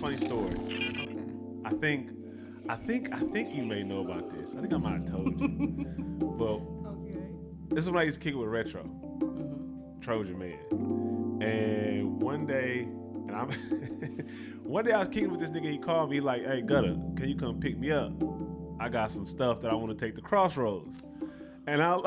funny story. Okay. I think you may know about this. I think I might have told you. Well, Okay. this is when I used to kick it with Retro, Trojan Man. And one day, one day I was kicking with this nigga. He called me like, "Hey Gutter, can you come pick me up? I got some stuff that I want to take to Crossroads." And I was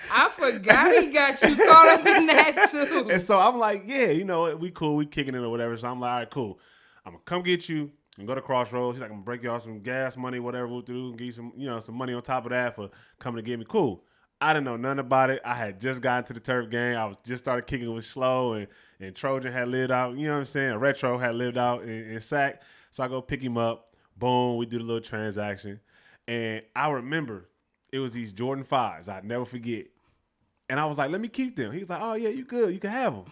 I forgot he got you caught up in that too. And so I'm like, yeah, we cool, we kicking it or whatever. So I'm like, all right, cool. I'm gonna come get you and go to Crossroads. He's like, I'm gonna break y'all some gas money, whatever we'll do, and give you some money on top of that for coming to get me. Cool. I didn't know nothing about it. I had just gotten to the turf game. I was just started kicking with Slow and Trojan had lived out, you know what I'm saying? Retro had lived out in Sac. So I go pick him up. Boom, we do the little transaction. And I remember it was these Jordan 5s. I'd never forget. And I was like, let me keep them. He's like, oh, yeah, you good. You can have them.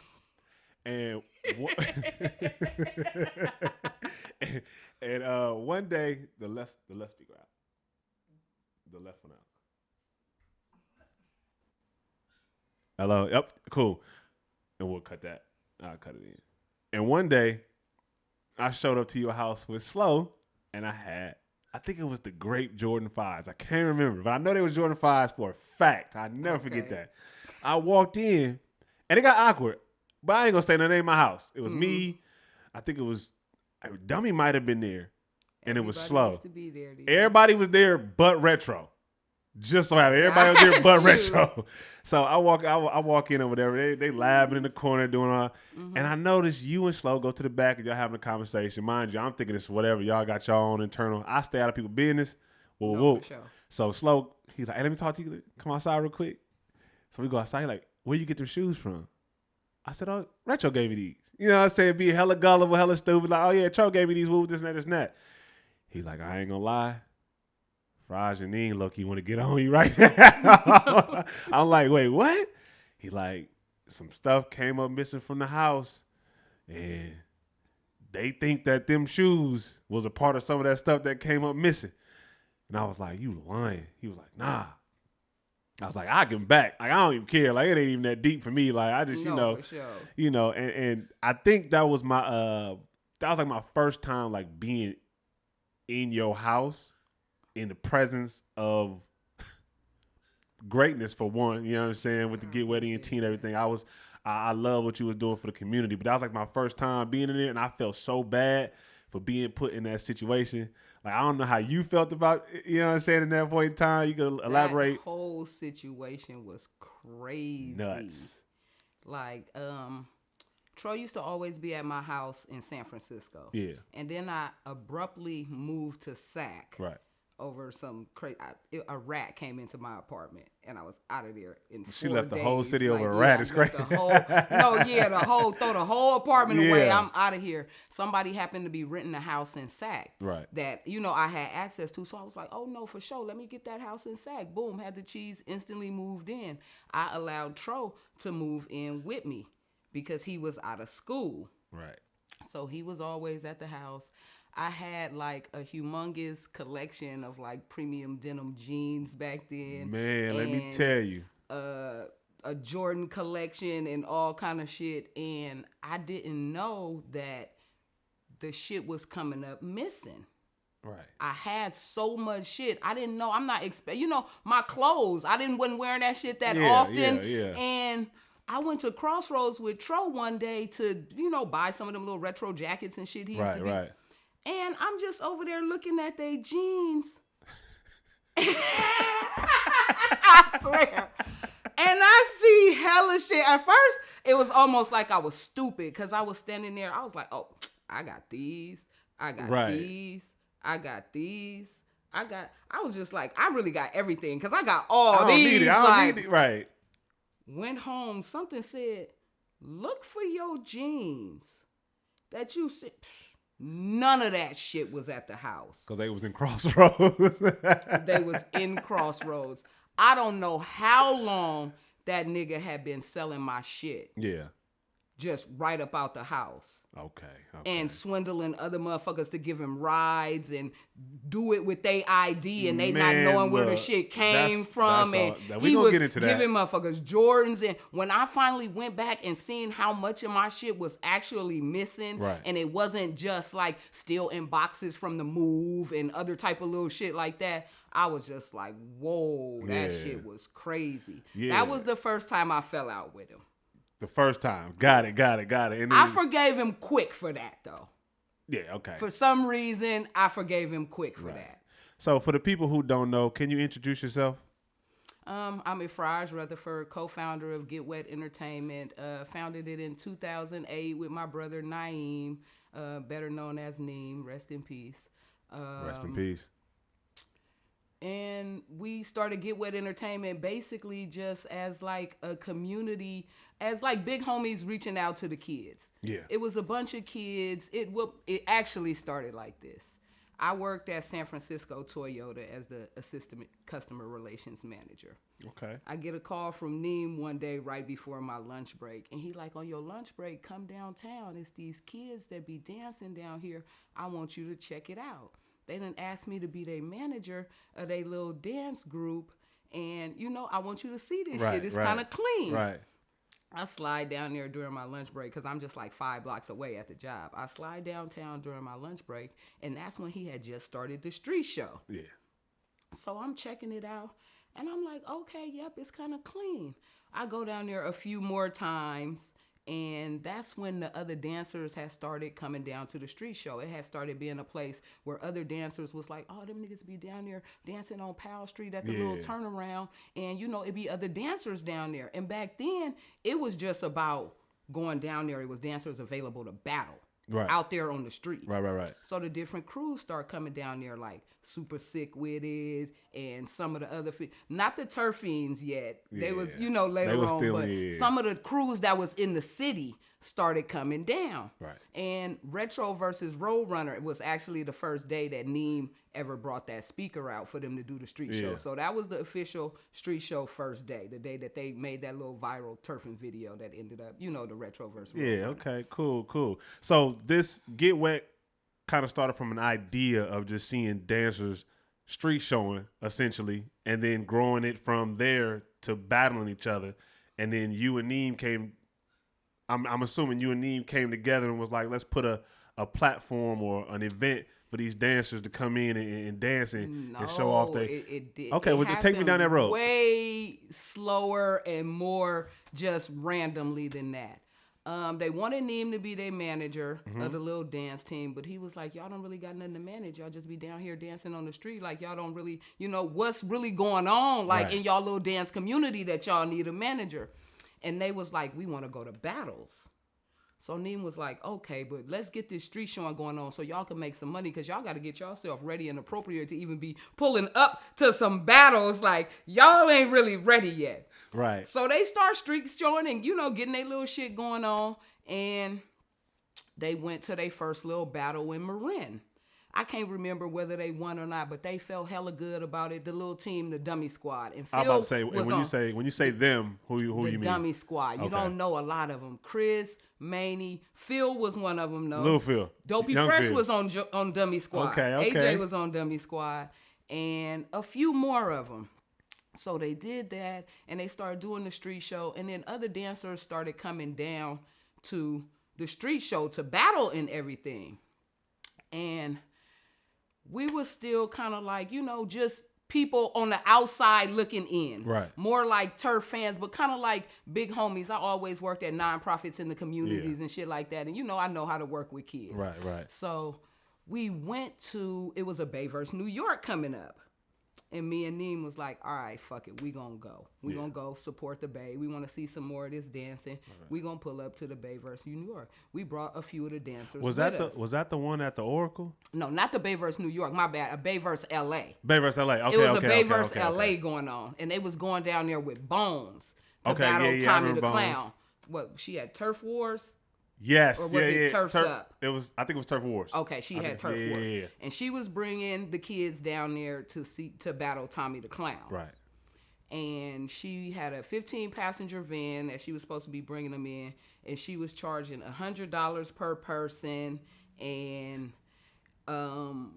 And one day, the left speaker out. The left one out. Hello. Yep. Cool. And we'll cut that. I'll cut it in. And one day, I showed up to your house with Slow, and I think it was the grape Jordan 5s. I can't remember, but I know they were Jordan 5s for a fact. I never forget that. I walked in, and it got awkward, but I ain't gonna say no name in my house. It was me. I think it was Dummy might have been there, and it was Slow. Used to be there, everybody was there but Retro. Just so happened. Everybody was there but Retro. So I walk in or whatever. They labbing in the corner doing all. And I noticed you and Slow go to the back and y'all having a conversation. Mind you, I'm thinking it's whatever. Y'all got y'all own internal. I stay out of people's business. Whoa. For sure. So Slow, he's like, hey, let me talk to you. Come outside real quick. So we go outside. He's like, where you get them shoes from? I said, oh, Retro gave me these. You know what I'm saying? Be hella gullible, hella stupid. Like, oh yeah, Tro gave me these. Woo, this and that, this and that. He's like, I ain't gonna lie. Fraj and Ning low-key want to get on you right now. I'm like, wait, what? He like, some stuff came up missing from the house, and they think that them shoes was a part of some of that stuff that came up missing. And I was like, you lying. He was like, nah. I was like, I give him back. Like, I don't even care. Like, it ain't even that deep for me. Like, I just, for sure. And I think that was like my first time like being in your house in the presence of greatness, for one, you know what I'm saying, with the Get Wet Ent and everything. I love what you was doing for the community, but that was like my first time being in there, and I felt so bad for being put in that situation. Like, I don't know how you felt about it, you know what I'm saying, in that point in time. You could elaborate. That whole situation was crazy. Nuts. Like, Troy used to always be at my house in San Francisco. Yeah. And then I abruptly moved to Sac. Right. Over some crazy, a rat came into my apartment, and I was out of there in 4 days. She left the whole city over a rat. It's crazy. Throw the whole apartment away. Yeah. I'm out of here. Somebody happened to be renting a house in Sac. Right. That, I had access to. So I was like, oh no, for sure. Let me get that house in Sac. Boom, had the cheese, instantly moved in. I allowed Tro to move in with me because he was out of school. Right. So he was always at the house. I had like a humongous collection of like premium denim jeans back then. Man, let me tell you. A Jordan collection and all kind of shit. And I didn't know that the shit was coming up missing. Right. I had so much shit. I didn't know. I'm not my clothes. Wasn't wearing that shit that often. Yeah. And I went to Crossroads with Tro one day to, buy some of them little retro jackets and shit he used to be. Right. And I'm just over there looking at their jeans. I swear. And I see hella shit. At first, it was almost like I was stupid because I was standing there. I was like, oh, I got these. I got these. I got these. I was just like, I really got everything because I got all these. I don't need it. Right. Went home. Something said, look for your jeans that you said. None of that shit was at the house. Because they was in Crossroads. They was in Crossroads. I don't know how long that nigga had been selling my shit. Yeah. just right up out the house. Okay. And swindling other motherfuckers to give him rides and do it with their ID and they not knowing where the shit came from. And he was giving motherfuckers Jordans. And when I finally went back and seen how much of my shit was actually missing, and it wasn't just like still in boxes from the move and other type of little shit like that, I was just like, whoa, that shit was crazy. Yeah. That was the first time I fell out with him. The first time. Got it. And then, I forgave him quick for that, though. Yeah, okay. For some reason, I forgave him quick for that. So for the people who don't know, can you introduce yourself? I'm a Fraj Rutherford, co-founder of Get Wet Entertainment. Founded it in 2008 with my brother Naeem, better known as Neem. Rest in peace. Rest in peace. And we started Get Wet Entertainment basically just as like a community, as like big homies reaching out to the kids. Yeah. It was a bunch of kids. It actually started like this. I worked at San Francisco Toyota as the assistant customer relations manager. Okay. I get a call from Neem one day right before my lunch break. And he like, on your lunch break, come downtown. It's these kids that be dancing down here. I want you to check it out. They done asked me to be their manager of their little dance group. And, I want you to see this shit. It's kind of clean. Right. I slide down there during my lunch break because I'm just like 5 blocks away at the job. I slide downtown during my lunch break, and that's when he had just started the street show. Yeah. So I'm checking it out, and I'm like, okay, yep, it's kind of clean. I go down there a few more times. And that's when the other dancers had started coming down to the street show. It had started being a place where other dancers was like, oh, them niggas be down there dancing on Powell Street at the little turnaround. And, it'd be other dancers down there. And back then, it was just about going down there. It was dancers available to battle. Out there on the street. Right. So the different crews start coming down there like Super Sick With It and some of the other, not the Turf Fiends yet. They was, later on, still, but some of the crews that was in the city started coming down. Right. And Retro versus Roadrunner was actually the first day that Neem ever brought that speaker out for them to do the street show. So that was the official street show first day, the day that they made that little viral turfing video that ended up, the Retro versus Roadrunner. Yeah, okay, cool. So this Get Wet kind of started from an idea of just seeing dancers street showing, essentially, and then growing it from there to battling each other. And then you and Neem came... I'm assuming you and Neem came together and was like, let's put a platform or an event for these dancers to come in and dance and show off their... Okay, well, just take me down that road. Way slower and more just randomly than that. They wanted Neem to be their manager of the little dance team, but he was like, y'all don't really got nothing to manage. Y'all just be down here dancing on the street. Like, y'all don't really, what's really going on, like, in y'all little dance community that y'all need a manager. And they was like, we want to go to battles. So Neem was like, okay, but let's get this street showing going on so y'all can make some money because y'all got to get yourself ready and appropriate to even be pulling up to some battles. Like, y'all ain't really ready yet. Right. So they start street showing and, getting their little shit going on. And they went to their first little battle in Marin. I can't remember whether they won or not, but they felt hella good about it. The little team, the dummy squad. And Phil I'm about to say, when you say them, who you mean? The dummy squad. You don't know a lot of them. Chris, Maney, Phil was one of them, though. Lil Phil. Dopey Young Fresh Phil. was on dummy squad. Okay. AJ was on dummy squad. And a few more of them. So they did that, and they started doing the street show. And then other dancers started coming down to the street show to battle and everything. And we were still kind of like, just people on the outside looking in. Right. More like turf fans, but kind of like big homies. I always worked at nonprofits in the communities and shit like that. And, I know how to work with kids. Right. So we went to, it was a Bay vs. New York coming up. And me and Neem was like, all right, fuck it. We gonna go. We gonna go support the Bay. We want to see some more of this dancing. Right. We gonna pull up to the Bay versus New York. We brought a few of the dancers Was that the one at the Oracle? No, not the Bay versus New York. My bad. A Bay versus L.A. Bay versus L.A. Okay, it was a Bay versus L.A. going on. And they was going down there with Bones to battle Tommy the Clown. What, she had Turf Wars? Yes. Or was it Turf's Up? I think it was Turf Wars. Okay, she had Turf Wars. Yeah. And she was bringing the kids down there to battle Tommy the Clown. Right. and she had a 15-passenger van that she was supposed to be bringing them in, and she was charging $100 per person, and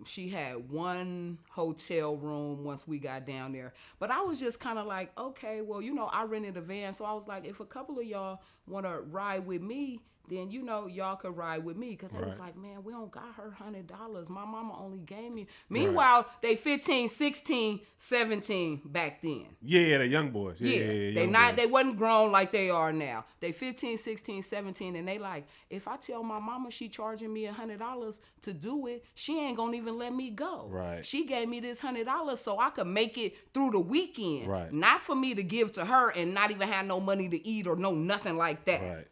she had one hotel room once we got down there. But I was just kind of like, okay, well, I rented a van, so I was like, if a couple of y'all want to ride with me, then y'all could ride with me, because I was like, man, we don't got her $100. My mama only gave me. Meanwhile, they 15, 16, 17 back then. Yeah, the young boys. Yeah, they wasn't grown like they are now. They 15, 16, 17, and they like, if I tell my mama she charging me $100 to do it, she ain't gonna even let me go. Right. She gave me this $100 so I could make it through the weekend. Right. Not for me to give to her and not even have no money to eat or no nothing like that. Right.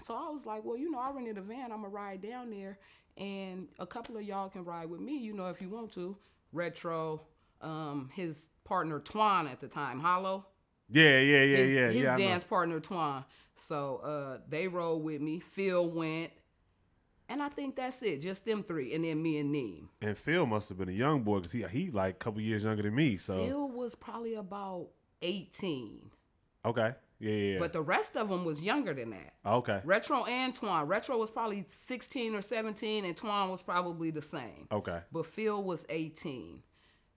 So I was like, well, I rented a van. I'm going to ride down there, and a couple of y'all can ride with me, if you want to. Retro, his partner, Twan, at the time, Hollow. Yeah. His dance partner, Twan. So they rode with me. Phil went. And I think that's it. Just them three. And then me and Neem. And Phil must have been a young boy, because he like a couple years younger than me. So Phil was probably about 18. Okay. Yeah. But the rest of them was younger than that. Okay. Retro and Twan. Retro was probably 16 or 17, and Twan was probably the same. Okay. But Phil was 18.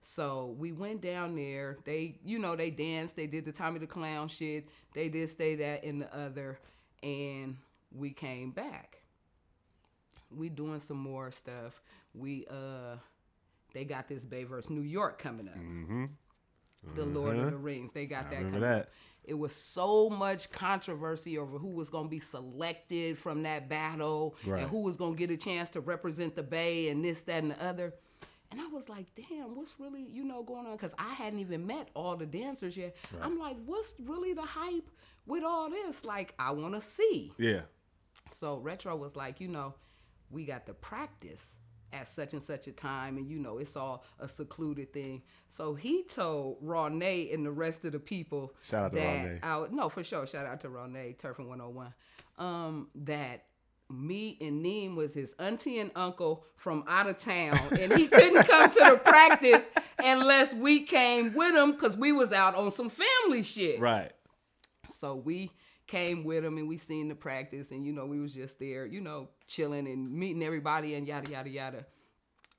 So we went down there. They, they danced. They did the Tommy the Clown shit. They did stay that and the other. And we came back. We doing some more stuff. They got this Bay vs. New York coming up. Mm-hmm. The Lord of the Rings. They got that coming that. up. It was so much controversy over who was going to be selected from that battle, and who was going to get a chance to represent the Bay and this, that, and the other. And I was like, damn, what's really, going on? Because I hadn't even met all the dancers yet. Right. I'm like, what's really the hype with all this? Like, I want to see. Yeah. So Retro was like, we got to practice at such and such a time, and it's all a secluded thing. So he told Ronay and the rest of the people, shout out to Ronay. No, for sure, shout out to Ronay, Turfing 101, that me and Neem was his auntie and uncle from out of town, and he couldn't come to the practice unless we came with him, because we was out on some family shit. Right. So we came with him, and we seen the practice, and we was just there, chilling and meeting everybody and yada yada yada.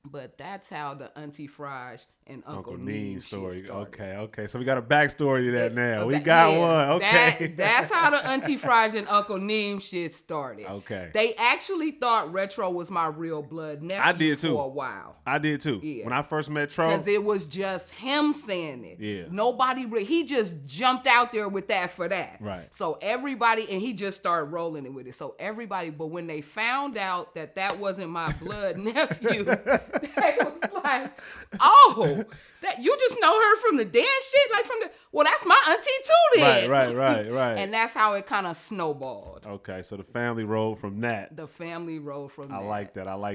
But that's how the Auntie Fraj and Uncle Neem story. Okay. So we got a backstory to that now. We got one. Okay. That's how the Auntie Fraj and Uncle Neem shit started. Okay. They actually thought Retro was my real blood nephew. I did too. For a while. I did too. Yeah. When I first met Tro. Because it was just him saying it. Yeah. He just jumped out there with that for that. Right. So everybody, and he just started rolling it with it. So everybody, but when they found out that wasn't my blood nephew, they was like, oh, that you just know her from the dance shit? Like well, that's my auntie too then. Right. And that's how it kind of snowballed. Okay, so the family rolled from that. I like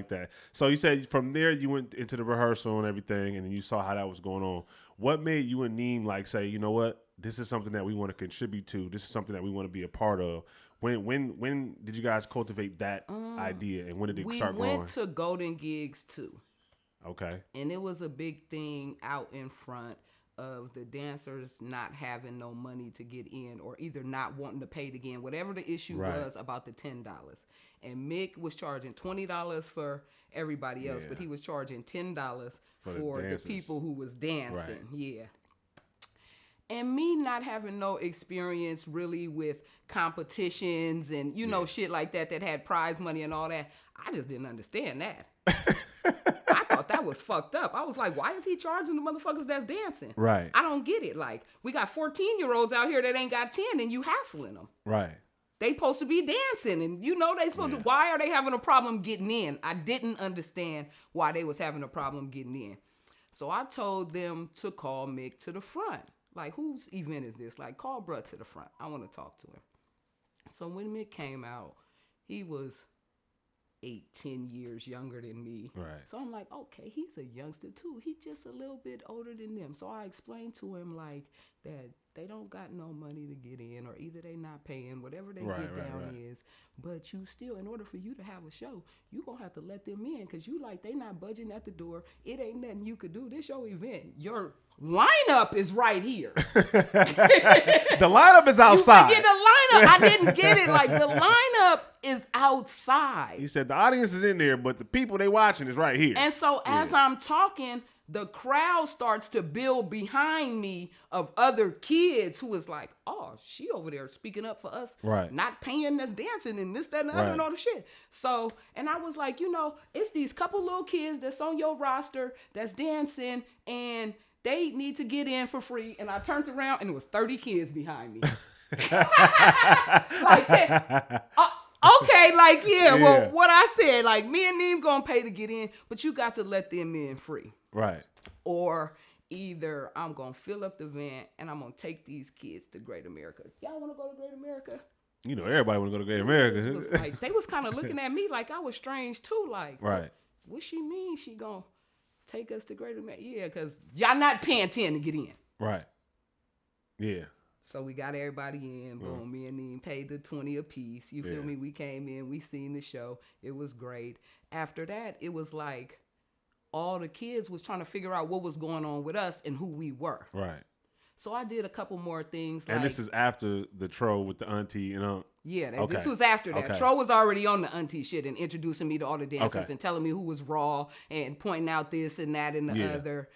that. So you said from there you went into the rehearsal and everything, and then you saw how that was going on. What made you and Neem say, you know what, this is something that we want to contribute to. This is something that we want to be a part of. When did you guys cultivate that idea, and when did it start growing? We went to Golden Gigs too. Okay. And it was a big thing out in front of the dancers not having no money to get in, or either not wanting to pay to get in, whatever the issue was about the $10. And Mick was charging $20 for everybody else, but he was charging $10 for the people who was dancing. Right. Yeah. And me not having no experience really with competitions and, shit like that had prize money and all that, I just didn't understand that. I thought that was fucked up. I was like, why is he charging the motherfuckers that's dancing? Right. I don't get it. Like, we got 14-year-olds out here that ain't got 10 and you hassling them. Right. They supposed to be dancing, and they supposed to. Why are they having a problem getting in? I didn't understand why they was having a problem getting in. So I told them to call Mick to the front. Like, whose event is this? Like, call bruh to the front. I want to talk to him. So when Mick came out, he was 8-10 years younger than me. Right. So I'm like, okay, he's a youngster too. He's just a little bit older than them. So I explained to him, like, that they don't got no money to get in, or either they not paying, whatever they get down is. But you still, in order for you to have a show, you gonna have to let them in, because you like, they not budging at the door. It ain't nothing you could do. This your event. Your lineup is right here. The lineup is outside. You forget the lineup. I didn't get it. Like, the lineup is outside. He said the audience is in there, but the people they watching is right here. And so as I'm talking, the crowd starts to build behind me of other kids who is like, oh, she over there speaking up for us, not paying us dancing and this, that, and the other and all the shit. So, and I was like, it's these couple little kids that's on your roster that's dancing, and they need to get in for free. And I turned around and it was 30 kids behind me. Like, okay, like, well, what I said, like, me and them gonna pay to get in, but you got to let them in free. Right. Or either I'm gonna fill up the van and I'm gonna take these kids to Great America. Y'all wanna go to Great America? Everybody wanna go to Great America. Was like, they was kind of looking at me like I was strange too. Like, what she mean? She gonna take us to Great America? Yeah, because y'all not paying 10 to get in. Right. Yeah. So we got everybody in. Boom. Me and Neem paid the 20 a piece. You feel me? We came in. We seen the show. It was great. After that, it was like all the kids was trying to figure out what was going on with us and who we were. Right. So I did a couple more things. And this is after the troll with the auntie and aunt. Yeah, this was after that. Okay. Tro was already on the auntie shit and introducing me to all the dancers and telling me who was raw and pointing out this and that and the other.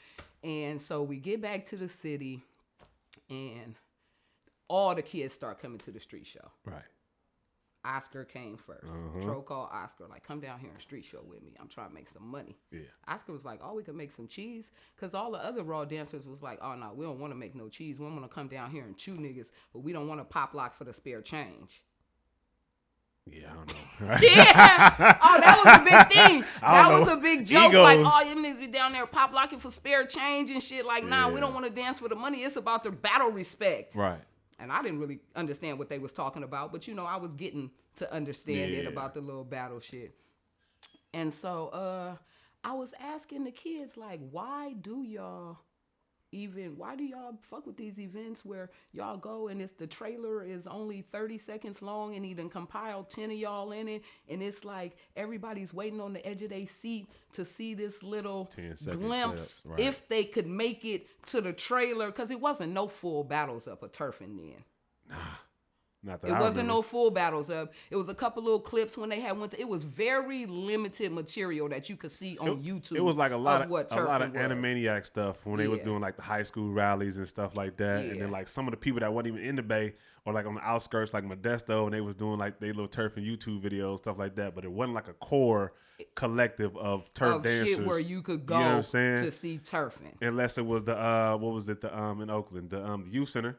And so we get back to the city, and all the kids start coming to the street show. Right. Oscar came first. Tro called Oscar, like, come down here and street show with me. I'm trying to make some money. Yeah. Oscar was like, oh, we could make some cheese. Because all the other raw dancers was like, oh, no, we don't want to make no cheese. We want to come down here and chew niggas, but we don't want to pop lock for the spare change. Yeah, I don't know. Yeah. Oh, that was a big thing. That was a big joke. Egos. Like, oh, you niggas be down there pop locking for spare change and shit. Like, nah, we don't want to dance for the money. It's about the battle respect. Right. And I didn't really understand what they was talking about, but I was getting to understand it about the little battle shit. And so I was asking the kids, like, why do y'all fuck with these events where y'all go and the trailer is only 30 seconds long and he done compiled 10 of y'all in it, and it's like everybody's waiting on the edge of their seat to see this little glimpse if they could make it to the trailer, because it wasn't no full battles up of turfing then. Nah. It wasn't no full battles up. It was a couple little clips when they had it was very limited material that you could see on YouTube. It was like a lot of Animaniac stuff when they was doing like the high school rallies and stuff like that. Yeah. And then like some of the people that wasn't even in the Bay or like on the outskirts, like Modesto, and they was doing like they little turf and YouTube videos, stuff like that. But it wasn't like a core collective of turf dancers. Shit where you could go to see turfing. Unless it was the what was it, the in Oakland, the youth center.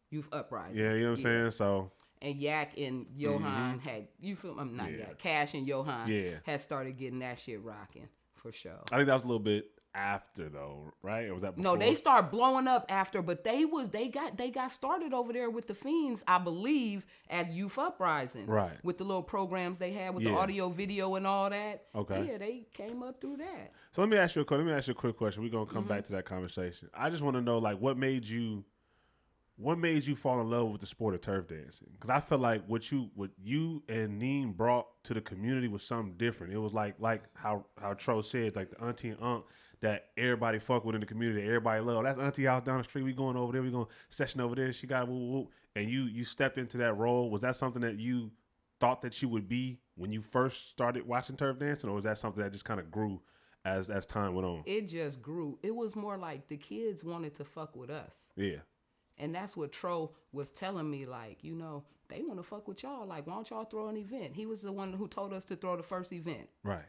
Youth Uprising. Yeah, you know what I'm saying? So. And Yak and Johan had, Yak, Cash and Johan had started getting that shit rocking for sure. I think that was a little bit after though, right? Or was that before? No, they started blowing up after, but they got started over there with the Fiends, I believe, at Youth Uprising. Right. With the little programs they had with the audio, video, and all that. Okay. Yeah, they came up through that. So let me ask you a quick question. We're gonna come back to that conversation. I just want to know, like, what made you fall in love with the sport of turf dancing? Because I feel like what you and Neem brought to the community was something different. It was like how Tro said, like the auntie and aunt that everybody fuck with in the community, everybody love. That's auntie house down the street. We going over there. We going session over there. She got whoop, whoop. And you stepped into that role. Was that something that you thought that you would be when you first started watching turf dancing, or was that something that just kind of grew as time went on? It just grew. It was more like the kids wanted to fuck with us. Yeah. And that's what Tro was telling me, like, they want to fuck with y'all. Like, why don't y'all throw an event? He was the one who told us to throw the first event. Right.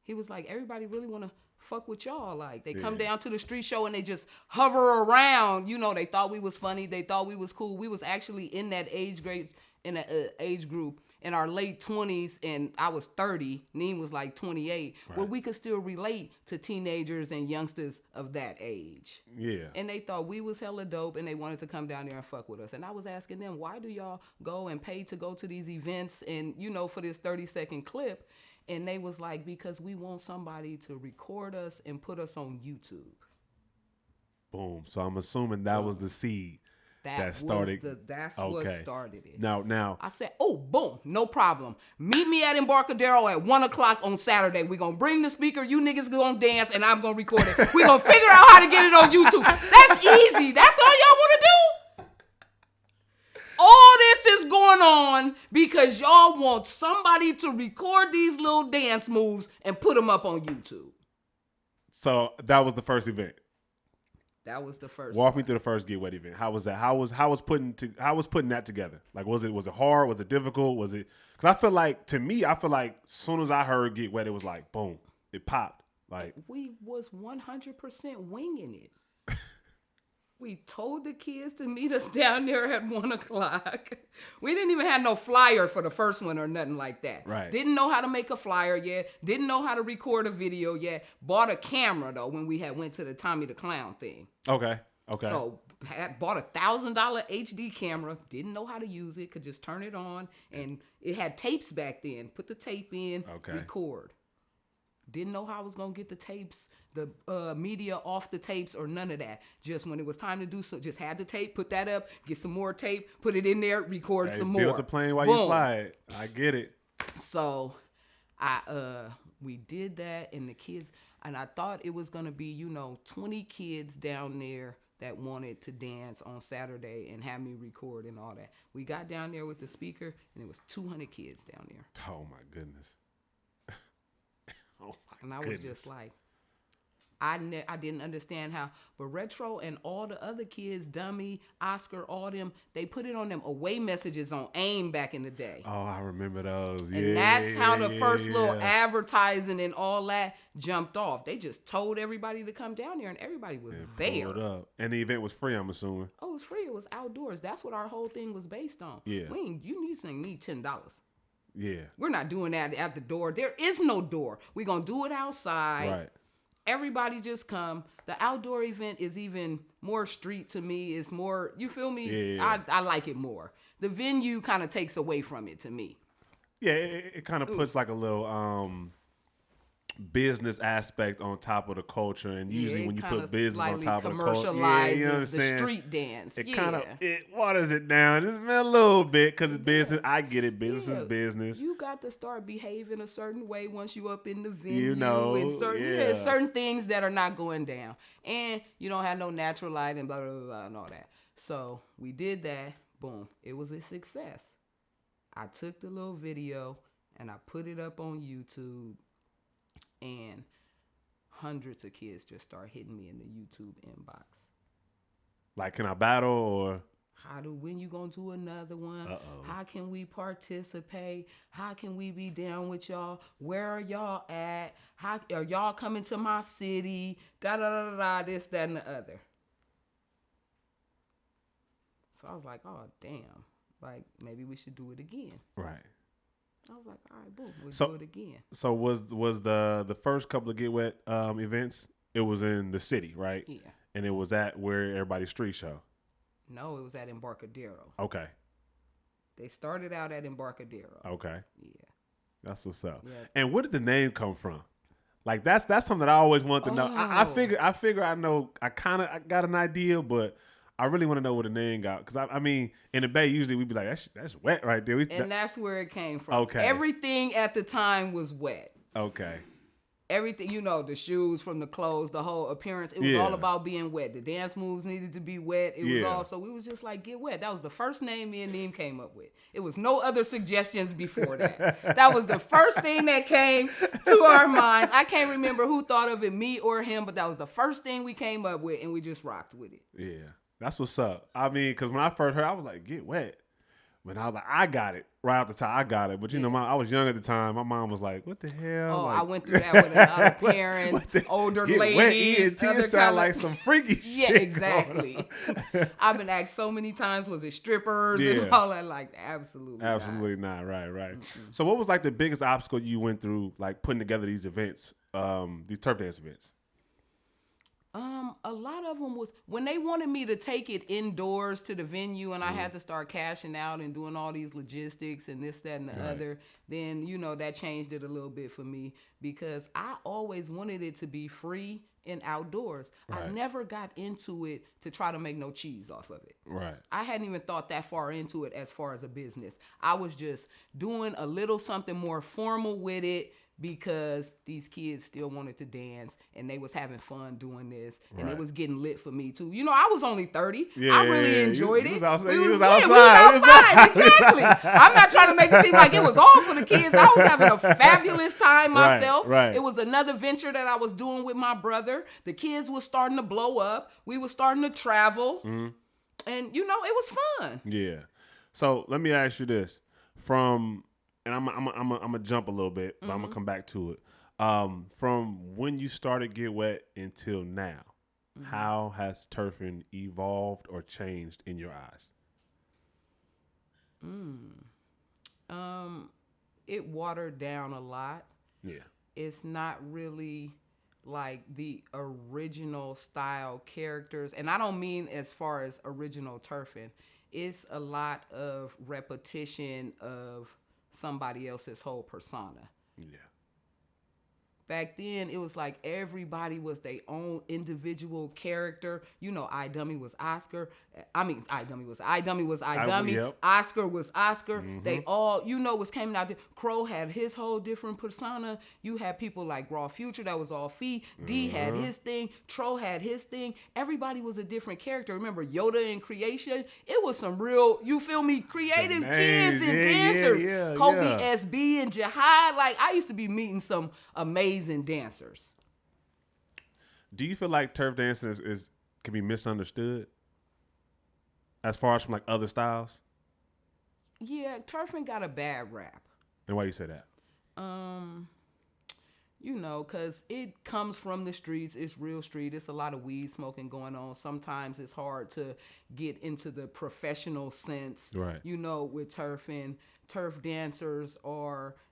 He was like, everybody really want to fuck with y'all. Like, they come down to the street show and they just hover around. They thought we was funny. They thought we was cool. We was actually in that age group in our late 20s, and I was 30. Neem was like 28, where we could still relate to teenagers and youngsters of that age. Yeah. And they thought we was hella dope, and they wanted to come down there and fuck with us. And I was asking them, why do y'all go and pay to go to these events and, for this 30-second clip? And they was like, because we want somebody to record us and put us on YouTube. Boom. So I'm assuming that was the seed that started. That's what started it. Now. I said, oh, boom, no problem. Meet me at Embarcadero at 1:00 on Saturday. We're going to bring the speaker. You niggas going to dance, and I'm going to record it. We're going to figure out how to get it on YouTube. That's easy. That's all y'all want to do? All this is going on because y'all want somebody to record these little dance moves and put them up on YouTube. So that was the first event. That was the first. Walk me through the first Get Wet event. How was that? How was putting that together? Like, was it hard? Was it difficult? Was it? Because I feel like as soon as I heard Get Wet, it was like boom, it popped. Like we was 100% winging it. We told the kids to meet us down there at 1:00. We didn't even have no flyer for the first one or nothing like that. Right. Didn't know how to make a flyer yet. Didn't know how to record a video yet. Bought a camera though when we went to the Tommy the Clown thing. Okay. So bought a $1,000 HD camera. Didn't know how to use it. Could just turn it on, and it had tapes back then. Put the tape in. Okay. Record. Didn't know how I was going to get the tapes, the media off the tapes or none of that. Just when it was time to do so, just had the tape, put that up, get some more tape, put it in there, record some more. Build the plane while you fly it. I get it. So we did that, and the kids, and I thought it was going to be, 20 kids down there that wanted to dance on Saturday and have me record and all that. We got down there with the speaker, and it was 200 kids down there. Oh, my goodness. And I was just like, I didn't understand how, but Retro and all the other kids, Dummy, Oscar, all them, they put it on them away messages on AIM back in the day. Oh, I remember those. And that's how the first little advertising and all that jumped off. They just told everybody to come down there, and everybody was there. Up. And the event was free, I'm assuming. Oh, it was free. It was outdoors. That's what our whole thing was based on. Yeah. You need $10. Yeah. We're not doing that at the door. There is no door. We're going to do it outside. Right. Everybody just come. The outdoor event is even more street to me. It's more, you feel me? Yeah. I like it more. The venue kind of takes away from it to me. Yeah, it kind of puts like a little business aspect on top of the culture, and usually when you put business on top of the culture, you know what I'm saying? The street dance. It kind of waters it down just a little bit because it's business. I get it. Business is business. You got to start behaving a certain way once you up in the venue. And certain things that are not going down, and you don't have no natural light and blah blah blah and all that. So we did that. Boom! It was a success. I took the little video and I put it up on YouTube. And hundreds of kids just start hitting me in the YouTube inbox. Like, can I battle or? When you gonna do another one? Uh-oh. How can we participate? How can we be down with y'all? Where are y'all at? How are y'all coming to my city? Da da da da. This, that, and the other. So I was like, oh damn! Like maybe we should do it again. Right. I was like, all right, boom, we'll do it again. So was the first couple of Get Wet events, it was in the city, right? Yeah. And it was at where everybody's street show? No, it was at Embarcadero. Okay. They started out at Embarcadero. Okay. Yeah. That's what's up. Yeah. And where did the name come from? Like that's something that I always want to know. I figure I know, I got an idea, but I really want to know where the name got, because I mean, in the Bay, usually we'd be like, that's wet right there. And that's where it came from. Okay. Everything at the time was wet. Okay. Everything, the shoes, from the clothes, the whole appearance, it was all about being wet. The dance moves needed to be wet. It was all, so we was just like, Get Wet. That was the first name me and Neem came up with. It was no other suggestions before that. That was the first thing that came to our minds. I can't remember who thought of it, me or him, but that was the first thing we came up with, and we just rocked with it. Yeah. That's what's up. I mean, because when I first heard, I was like, Get Wet. When I was like, I got it. Right off the top, I got it. But, I was young at the time. My mom was like, what the hell? Oh, like, I went through that with other parents, older Get ladies. Wet ENT sound like some freaky shit. Yeah, exactly. I've been asked so many times, was it strippers and all that? Like, absolutely not. Right. Mm-hmm. So what was like the biggest obstacle you went through, like putting together these events, these turf dance events? A lot of them was when they wanted me to take it indoors to the venue, and I had to start cashing out and doing all these logistics and this, that, and the other. Then, that changed it a little bit for me, because I always wanted it to be free and outdoors. Right. I never got into it to try to make no cheese off of it. Right. I hadn't even thought that far into it as far as a business. I was just doing a little something more formal with it because these kids still wanted to dance and they was having fun doing this and it was getting lit for me too. You know, I was only 30. I really enjoyed it. You was outside. We was outside. Exactly. I'm not trying to make it seem like it was all for the kids. I was having a fabulous time myself. Right. It was another venture that I was doing with my brother. The kids were starting to blow up. We were starting to travel. Mm-hmm. And, you know, it was fun. Yeah. So let me ask you this. And I'm gonna jump a little bit, but I'm gonna come back to it. From when you started Get Wet until now, how has turfing evolved or changed in your eyes? It watered down a lot. Yeah. It's not really like the original style characters, and I don't mean as far as original turfing. It's a lot of repetition of somebody else's whole persona. Yeah. Back then, it was like everybody was their own individual character. You know, iDummy was Oscar. iDummy was iDummy. Yep. Oscar was Oscar. Mm-hmm. They all, you know, was coming out there. Crow had his whole different persona. You had people like Raw Future that was all fee. D had his thing. Tro had his thing. Everybody was a different character. Remember Yoda in Creation? It was some real, you feel me, creative kids and dancers. Yeah, Kobe SB and Jihad. Like, I used to be meeting some amazing dancers. Do you feel like turf dancing can be misunderstood as far as from like other styles? Yeah, turfing got a bad rap. And why you say that? You know, because it comes from the streets. It's real street. It's a lot of weed smoking going on. Sometimes it's hard to get into the professional sense. Right. You know, with turfing, turf dancers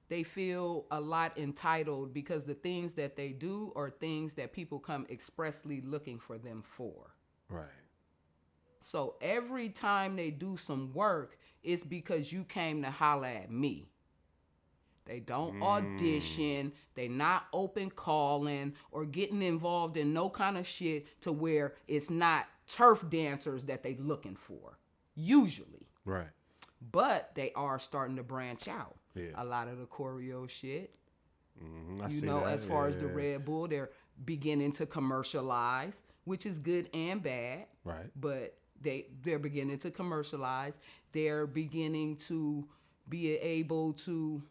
they feel a lot entitled because the things that they do are things that people come expressly looking for them for. Right. So every time they do some work, it's because you came to holler at me. They don't audition. They not open calling or getting involved in no kind of shit to where it's not turf dancers that they looking for, usually. Right. But they are starting to branch out. Yeah. A lot of the choreo shit. That. As far as the Red Bull, they're beginning to commercialize, which is good and bad. Right. But they're beginning to commercialize. They're beginning to be able to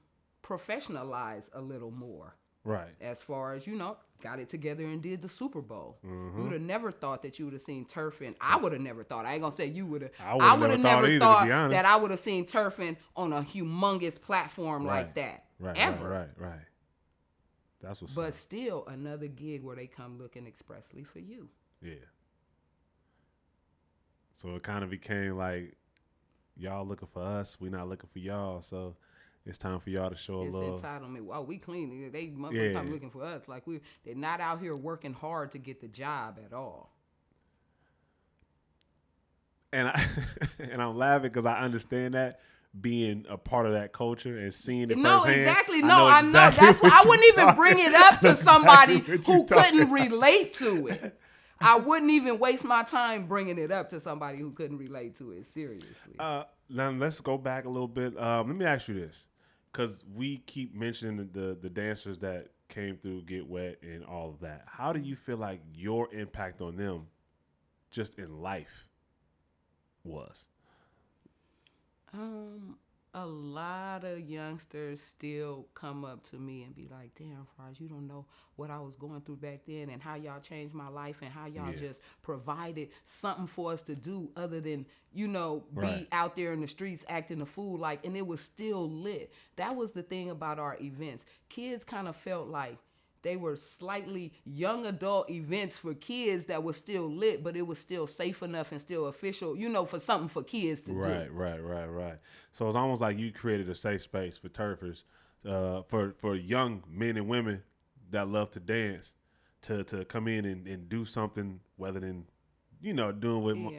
professionalize a little more. Right. As far as, you know, got it together and did the Super Bowl. You would have never thought that you would have seen turfing. I would have never thought. I ain't gonna say you would have. I would have never thought that I would have seen turfing on a humongous platform like that. Right. Ever. Right. That's what's But still another gig where they come looking expressly for you. Yeah. So it kind of became like, y'all looking for us, we not looking for y'all. So it's time for y'all to show a little. It's entitlement. Oh, we clean. They motherfuckers come looking for us. Like they're not out here working hard to get the job at all. And I'm laughing because I understand that, being a part of that culture and seeing it firsthand. Exactly. I know. That's why I wouldn't even bring it up to somebody who couldn't relate to it. I wouldn't even waste my time bringing it up to somebody who couldn't relate to it. Seriously. Now let's go back a little bit. Let me ask you this, because we keep mentioning the dancers that came through Get Wet and all of that. How do you feel like your impact on them, just in life, was? A lot of youngsters still come up to me and be like, damn, Fraj, you don't know what I was going through back then and how y'all changed my life and how y'all just provided something for us to do other than, be out there in the streets acting a fool. And it was still lit. That was the thing about our events. Kids kind of felt like they were slightly young adult events for kids that was still lit, but it was still safe enough and still official, for something for kids to do. Right. So it's almost like you created a safe space for turfers, for young men and women that love to dance, to come in and do something, whether than, doing what.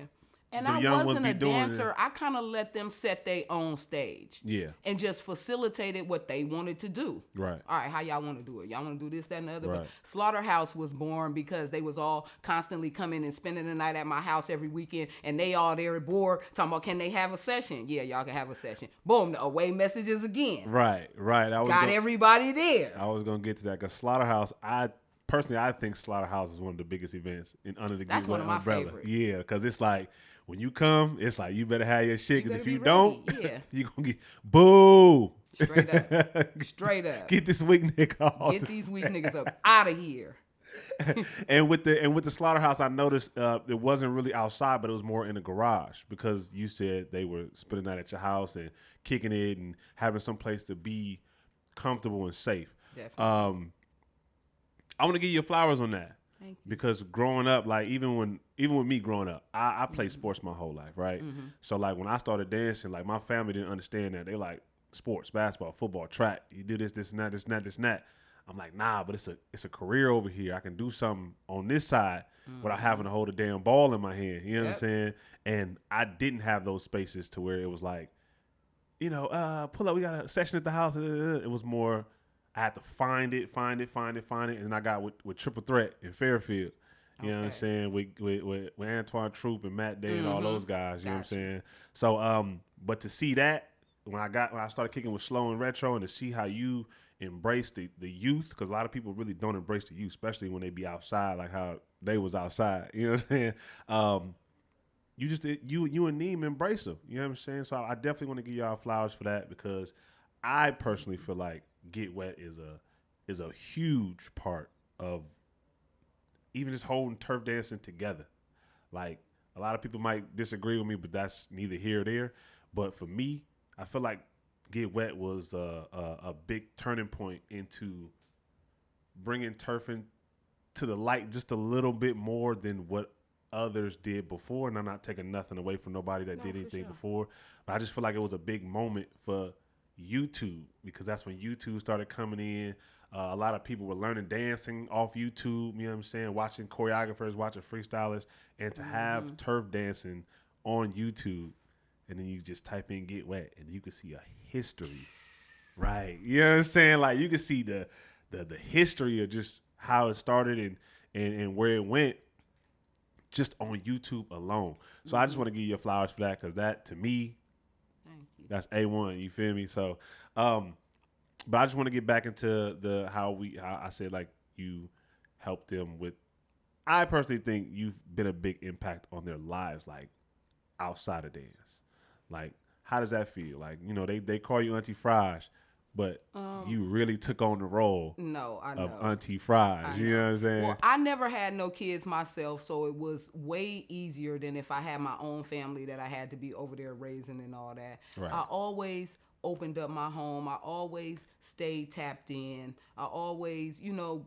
And the I young wasn't ones a be doing dancer. I kind of let them set their own stage. Yeah. And just facilitated what they wanted to do. Right. All right, how y'all want to do it? Y'all want to do this, that, and the other? Right. But Slaughterhouse was born because they was all constantly coming and spending the night at my house every weekend, and they all there bored, talking about, can they have a session? Yeah, y'all can have a session. Boom, the away messages again. Right. Got everybody there. I was going to get to that because Slaughterhouse, I think Slaughterhouse is one of the biggest events under the Get Wet umbrella. Favorites. Yeah, because it's like, when you come, it's like, you better have your shit, because if you ready. don't, yeah. you're going to get boo. Straight up. Get this weak nigga off. Get these weak niggas up out of here. and with the Slaughterhouse, I noticed it wasn't really outside, but it was more in the garage, because you said they were spending the night at your house and kicking it and having some place to be comfortable and safe. Definitely. I want to give you flowers on that. Thank you. Because growing up, like even with me growing up, I played sports my whole life, right? Mm-hmm. So like when I started dancing, like my family didn't understand that. They like sports, basketball, football, track. You do this and that, this and that, this and that. I'm like, nah, but it's a career over here. I can do something on this side without having to hold a damn ball in my hand. You know what I'm saying? And I didn't have those spaces to where it was like, pull up, we got a session at the house. It was more, I had to find it. And I got with Triple Threat in Fairfield. You know what I'm saying? With Antoine Troop and Matt Day and all those guys. You know what I'm saying? So, but to see that, when I started kicking with Slow and Retro, and to see how you embrace the youth, because a lot of people really don't embrace the youth, especially when they be outside, like how they was outside. You know what I'm saying? You and Neem embrace them. You know what I'm saying? So I definitely want to give y'all flowers for that, because I personally feel like Get Wet is a huge part of even just holding turf dancing together. Like, a lot of people might disagree with me, but that's neither here or there. But for me, I feel like Get Wet was a big turning point into bringing turfing to the light just a little bit more than what others did before. And I'm not taking nothing away from nobody that did anything before. But I just feel like it was a big moment for YouTube, because that's when YouTube started coming in. A lot of people were learning dancing off YouTube, you know what I'm saying, watching choreographers, watching freestylers, and to have turf dancing on YouTube, and then you just type in Get Wet, and you can see a history, right? You know what I'm saying? Like, you can see the history of just how it started and where it went just on YouTube alone. So I just want to give you flowers for that, because that, to me, that's A1, you feel me? So, but I just want to get back into how I said, like, you helped them with. I personally think you've been a big impact on their lives, like, outside of dance. Like, how does that feel? Like, they call you Auntie Fraj, but you really took on the role of Auntie Fraj. You know what I'm saying? Well, I never had no kids myself, so it was way easier than if I had my own family that I had to be over there raising and all that. Right. I always opened up my home. I always stayed tapped in. I always,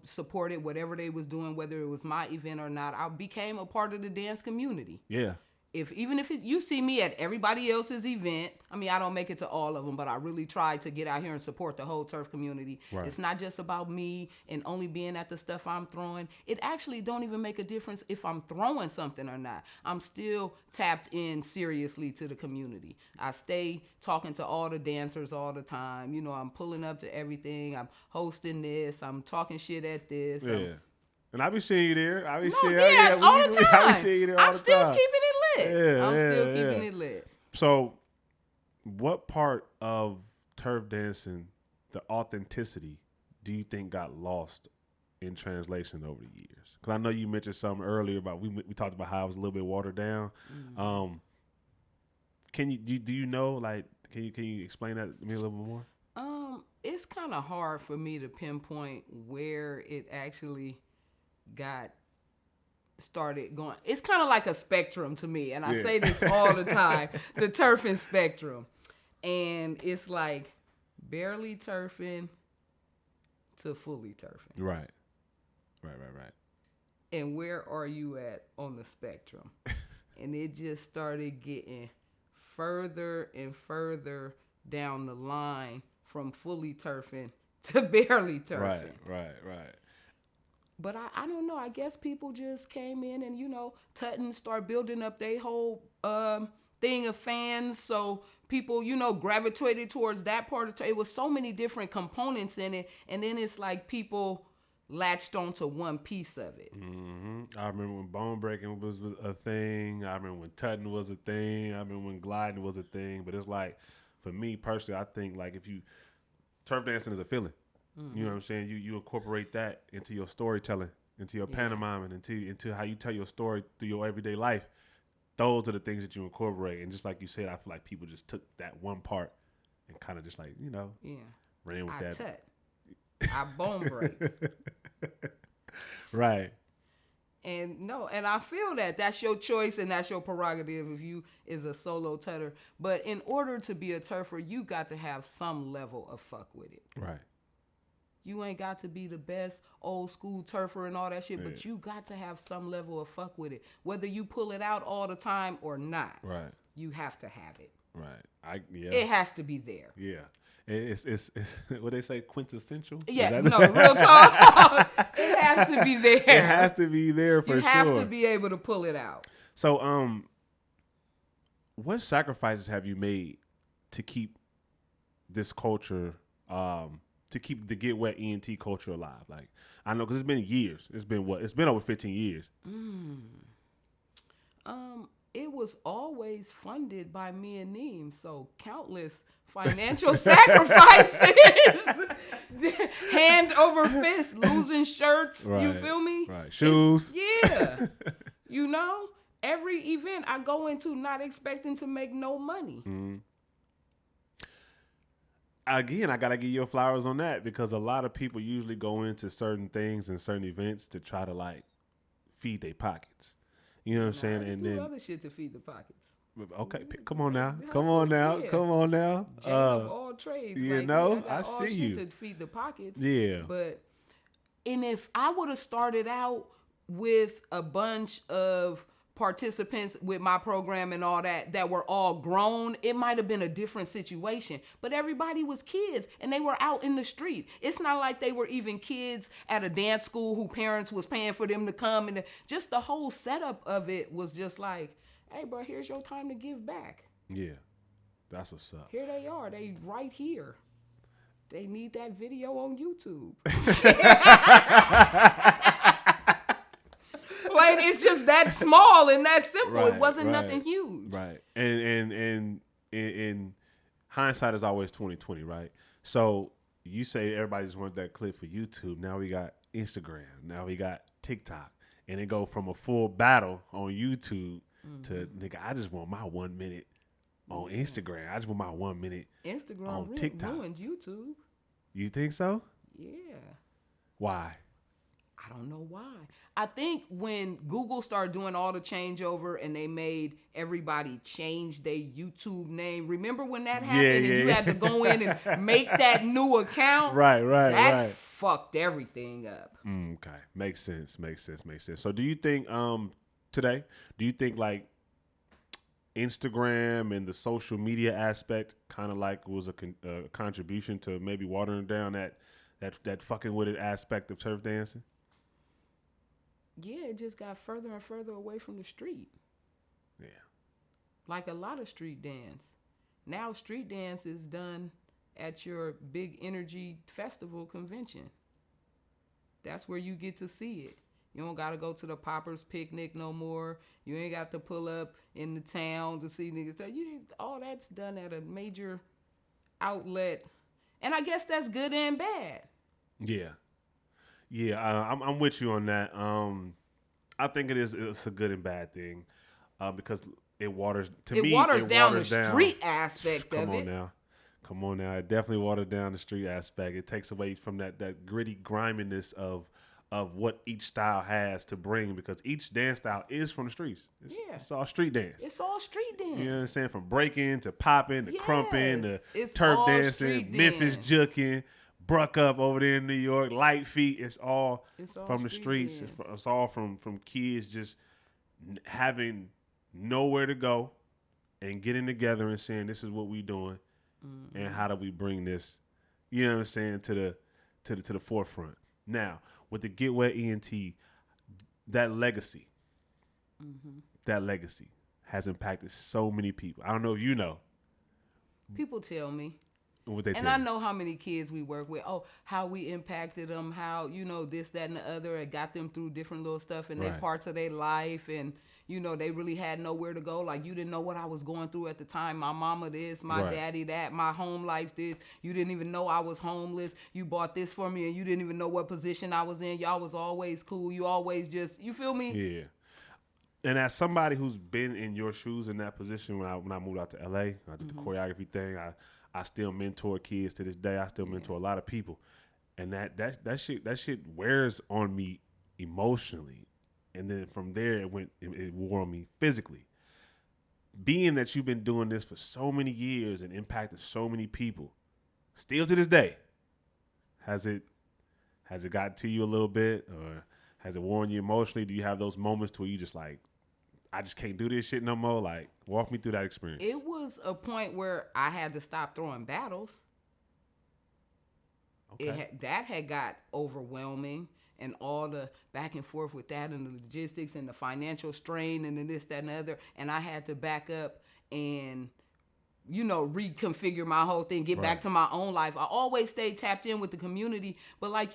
supported whatever they was doing, whether it was my event or not. I became a part of the dance community. Yeah. Even if you see me at everybody else's event, I mean, I don't make it to all of them, but I really try to get out here and support the whole turf community. Right. It's not just about me and only being at the stuff I'm throwing. It actually don't even make a difference if I'm throwing something or not. I'm still tapped in seriously to the community. I stay talking to all the dancers all the time. I'm pulling up to everything. I'm hosting this. I'm talking shit at this. Yeah. And I be seeing you there. All the time. I be seeing you there all I'm the still time. keeping it lit. Yeah, I'm still keeping it lit. So, what part of turf dancing, the authenticity, do you think got lost in translation over the years? Because I know you mentioned something earlier about we talked about how it was a little bit watered down. Mm-hmm. Can you explain that to me a little bit more? It's kind of hard for me to pinpoint where it actually got started going. It's kind of like a spectrum to me, and I say this all the time, the turfing spectrum. And it's like barely turfing to fully turfing. Right. And where are you at on the spectrum? And it just started getting further and further down the line from fully turfing to barely turfing. Right. But I don't know. I guess people just came in and, Tutton start building up their whole thing of fans. So people, gravitated towards that part of it. It was so many different components in it. And then it's like people latched onto one piece of it. Mm-hmm. I remember when bone breaking was a thing. I remember when tutting was a thing. I remember when gliding was a thing. But it's like, for me personally, I think like if you turf dancing is a feeling. Mm-hmm. You know what I'm saying? You incorporate that into your storytelling, into your pantomiming, into how you tell your story through your everyday life. Those are the things that you incorporate. And just like you said, I feel like people just took that one part and kind of just like, ran with that. Tut. I bone break. Right. And I feel that's your choice and that's your prerogative if you is a solo tutter. But in order to be a turfer, you got to have some level of fuck with it. Right. You ain't got to be the best old school turfer and all that shit, but you got to have some level of fuck with it. Whether you pull it out all the time or not. Right. You have to have it. Right. It has to be there. Yeah. It's what they say, quintessential. Yeah, no, real talk. It has to be there. It has to be there for sure. You have to be able to pull it out. So, what sacrifices have you made to keep this culture, to keep the Get Wet Ent culture alive? Like, I know because it's been years. It's been what? It's been over 15 years. It was always funded by me and Neem, so countless financial sacrifices, hand over fist, losing shirts. Right, you feel me? Right, shoes. Every event I go into not expecting to make no money. Mm-hmm. Again, I gotta give you flowers on that because a lot of people usually go into certain things and certain events to try to like feed their pockets. You know what I'm saying? And then other shit to feed the pockets. Okay, come on now. Come on now. Jack of all trades. I see you. To feed the pockets. Yeah. And if I would have started out with a bunch of participants with my program and all that were all grown, it might have been a different situation. But everybody was kids and they were out in the street. It's not like they were even kids at a dance school who parents was paying for them to come. And just the whole setup of it was just like, hey, bro, here's your time to give back. Yeah, that's what's up. Here they are. They right here. They need that video on YouTube. Like, it's just that small and that simple. Right, it wasn't nothing huge. Right. And in hindsight is always 20/20, right? So you say everybody just wanted that clip for YouTube. Now we got Instagram. Now we got TikTok. And it go from a full battle on YouTube to, nigga, I just want my 1 minute on Instagram. I just want my 1 minute Instagram on TikTok. Ruined YouTube. You think so? Yeah. Why? I don't know why. I think when Google started doing all the changeover and they made everybody change their YouTube name. Remember when that happened and you had to go in and make that new account? Right. That fucked everything up. Okay. Makes sense. So do you think today, like Instagram and the social media aspect kind of like was a contribution to maybe watering down that fucking with it aspect of turf dancing? Yeah, it just got further and further away from the street. Yeah. Like a lot of street dance. Now street dance is done at your big energy festival convention. That's where you get to see it. You don't got to go to the Poppers picnic no more. You ain't got to pull up in the town to see niggas. All that's done at a major outlet. And I guess that's good and bad. Yeah. I'm with you on that. I think it's a good and bad thing because it waters down the street aspect of it. Come on now. It definitely waters down the street aspect. It takes away from that gritty griminess of what each style has to bring because each dance style is from the streets. It's all street dance. It's all street dance. You know what I'm saying? From breaking to popping to crumping to turf dancing, Memphis juking. Bruck up over there in New York, light feet. It's all from the streets. It's all from kids just having nowhere to go and getting together and saying, this is what we doing and how do we bring this, you know what I'm saying, to the forefront. Now, with the Get Wet Ent, that legacy has impacted so many people. I don't know if you know. People tell me. What they tell I you. know how many kids we work with. Oh, how we impacted them, how, this, that, and the other, and got them through different little stuff in their parts of their life. And, they really had nowhere to go. Like, you didn't know what I was going through at the time. My mama this, my daddy that, my home life this. You didn't even know I was homeless. You bought this for me, and you didn't even know what position I was in. Y'all was always cool. You always just, you feel me? Yeah. And as somebody who's been in your shoes in that position, when I moved out to LA, I did the choreography thing. I still mentor kids to this day. I still mentor a lot of people, and that shit wears on me emotionally, and then from there it wore on me physically. Being that you've been doing this for so many years and impacted so many people, still to this day, has it gotten to you a little bit, or has it worn you emotionally? Do you have those moments to where you just like, I just can't do this shit no more? Like, walk me through that experience. It was a point where I had to stop throwing battles. Okay. That had got overwhelming, and all the back and forth with that, and the logistics and the financial strain and the this, that, and the other. And I had to back up and, reconfigure my whole thing, get back to my own life. I always stayed tapped in with the community, but I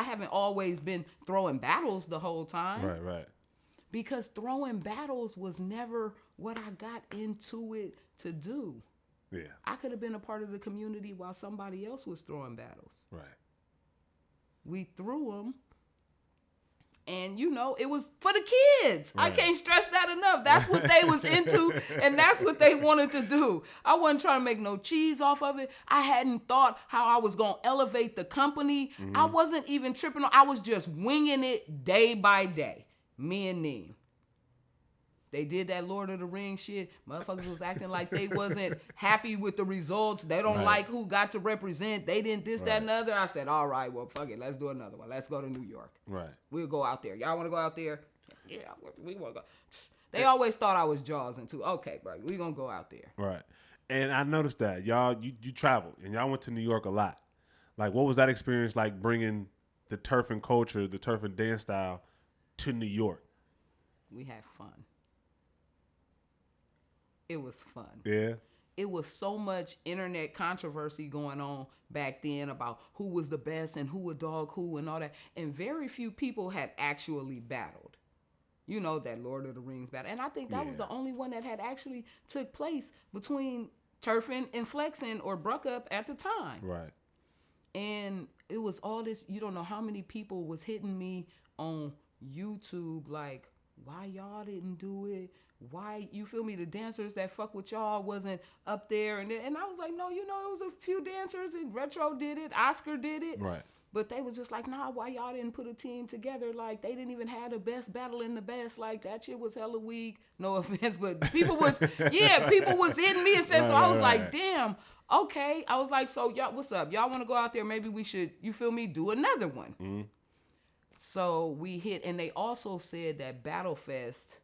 haven't always been throwing battles the whole time. Right. Because throwing battles was never what I got into it to do. Yeah. I could have been a part of the community while somebody else was throwing battles. Right. We threw them, and it was for the kids. Right. I can't stress that enough. That's what they was into, and that's what they wanted to do. I wasn't trying to make no cheese off of it. I hadn't thought how I was going to elevate the company. I wasn't even tripping. I was just winging it day by day. Me and them. They did that Lord of the Rings shit. Motherfuckers was acting like they wasn't happy with the results. They don't like who got to represent. They didn't this, that, and the other. I said, all right, well, fuck it. Let's do another one. Let's go to New York. Right. We'll go out there. Y'all want to go out there? Yeah, we want to go. They always thought I was Jawsing too. Okay, bro, we going to go out there. Right. And I noticed that. Y'all, you traveled, and y'all went to New York a lot. Like, what was that experience like, bringing the turf and culture, the turf and dance style to New York? We had fun. It was fun. Yeah. It was so much internet controversy going on back then about who was the best and who would dog who and all that. And very few people had actually battled. That Lord of the Rings battle. And I think that was the only one that had actually took place between turfing and flexing or bruck up at the time. Right. And it was all this, you don't know how many people was hitting me on YouTube like, why y'all didn't do it? Why, you feel me, the dancers that fuck with y'all wasn't up there. And I was like, no, it was a few dancers, and Retro did it, Oscar did it. Right. But they was just like, nah, why y'all didn't put a team together? Like, they didn't even have the best battle in the best. Like, that shit was hella weak. No offense, but people was hitting me and said, so I was like, damn, okay. I was like, so y'all, what's up? Y'all want to go out there? Maybe we should, you feel me, do another one. Mm-hmm. So we hit, and they also said that Battle Fest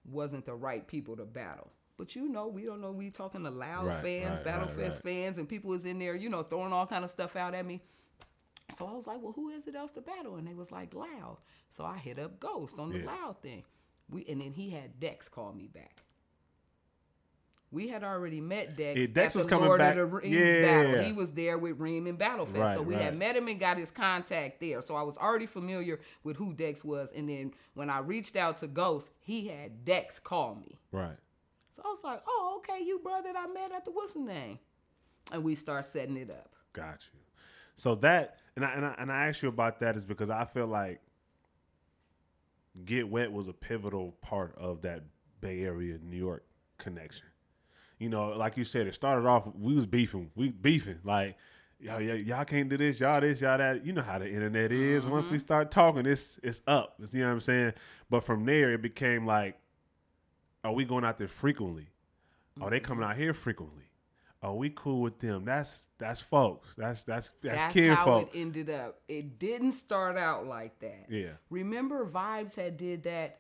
wasn't the right people to battle. But we don't know, we talking to Loud fans, Battle Fest fans, and people was in there, throwing all kind of stuff out at me. So I was like, well, who is it else to battle? And they was like, Loud. So I hit up Ghost on the Loud thing. And then he had Dex call me back. We had already met Dex. Yeah, Dex was the coming Lord back. Of the Rings battle. He was there with Reem and Battle Fest. So we had met him and got his contact there. So I was already familiar with who Dex was. And then when I reached out to Ghost, he had Dex call me. Right. So I was like, oh, okay, you brother that I met at the what's the name? And we start setting it up. Got you. So that, and I asked you about that is because I feel like Get Wet was a pivotal part of that Bay Area, New York connection. Like you said, it started off, we was beefing. Like, y'all can't do this, y'all that. You know how the internet is. Mm-hmm. Once we start talking, it's up. You know what I'm saying? But from there, it became like, are we going out there frequently? Are they coming out here frequently? Are we cool with them? That's folks. That's kinfolk. How it ended up. It didn't start out like that. Yeah. Remember Vibes had did that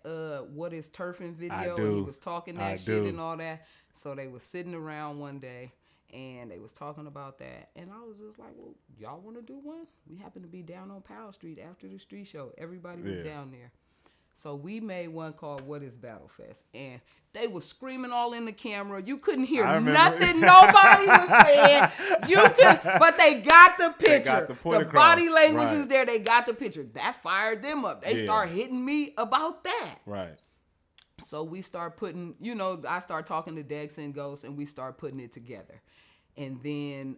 What is Turfing video, and he was talking that shit and all that. So they was sitting around one day, And they was talking about that. And I was just like, well, y'all want to do one? We happened to be down on Powell Street after the street show. Everybody was down there. So we made one called What is Battle Fest? And they were screaming all in the camera. You couldn't hear nothing nobody was saying. But they got the picture. They got the body language was there. They got the picture. That fired them up. They start hitting me about that. Right. So we start putting, I start talking to Dex and Ghost, and we start putting it together. And then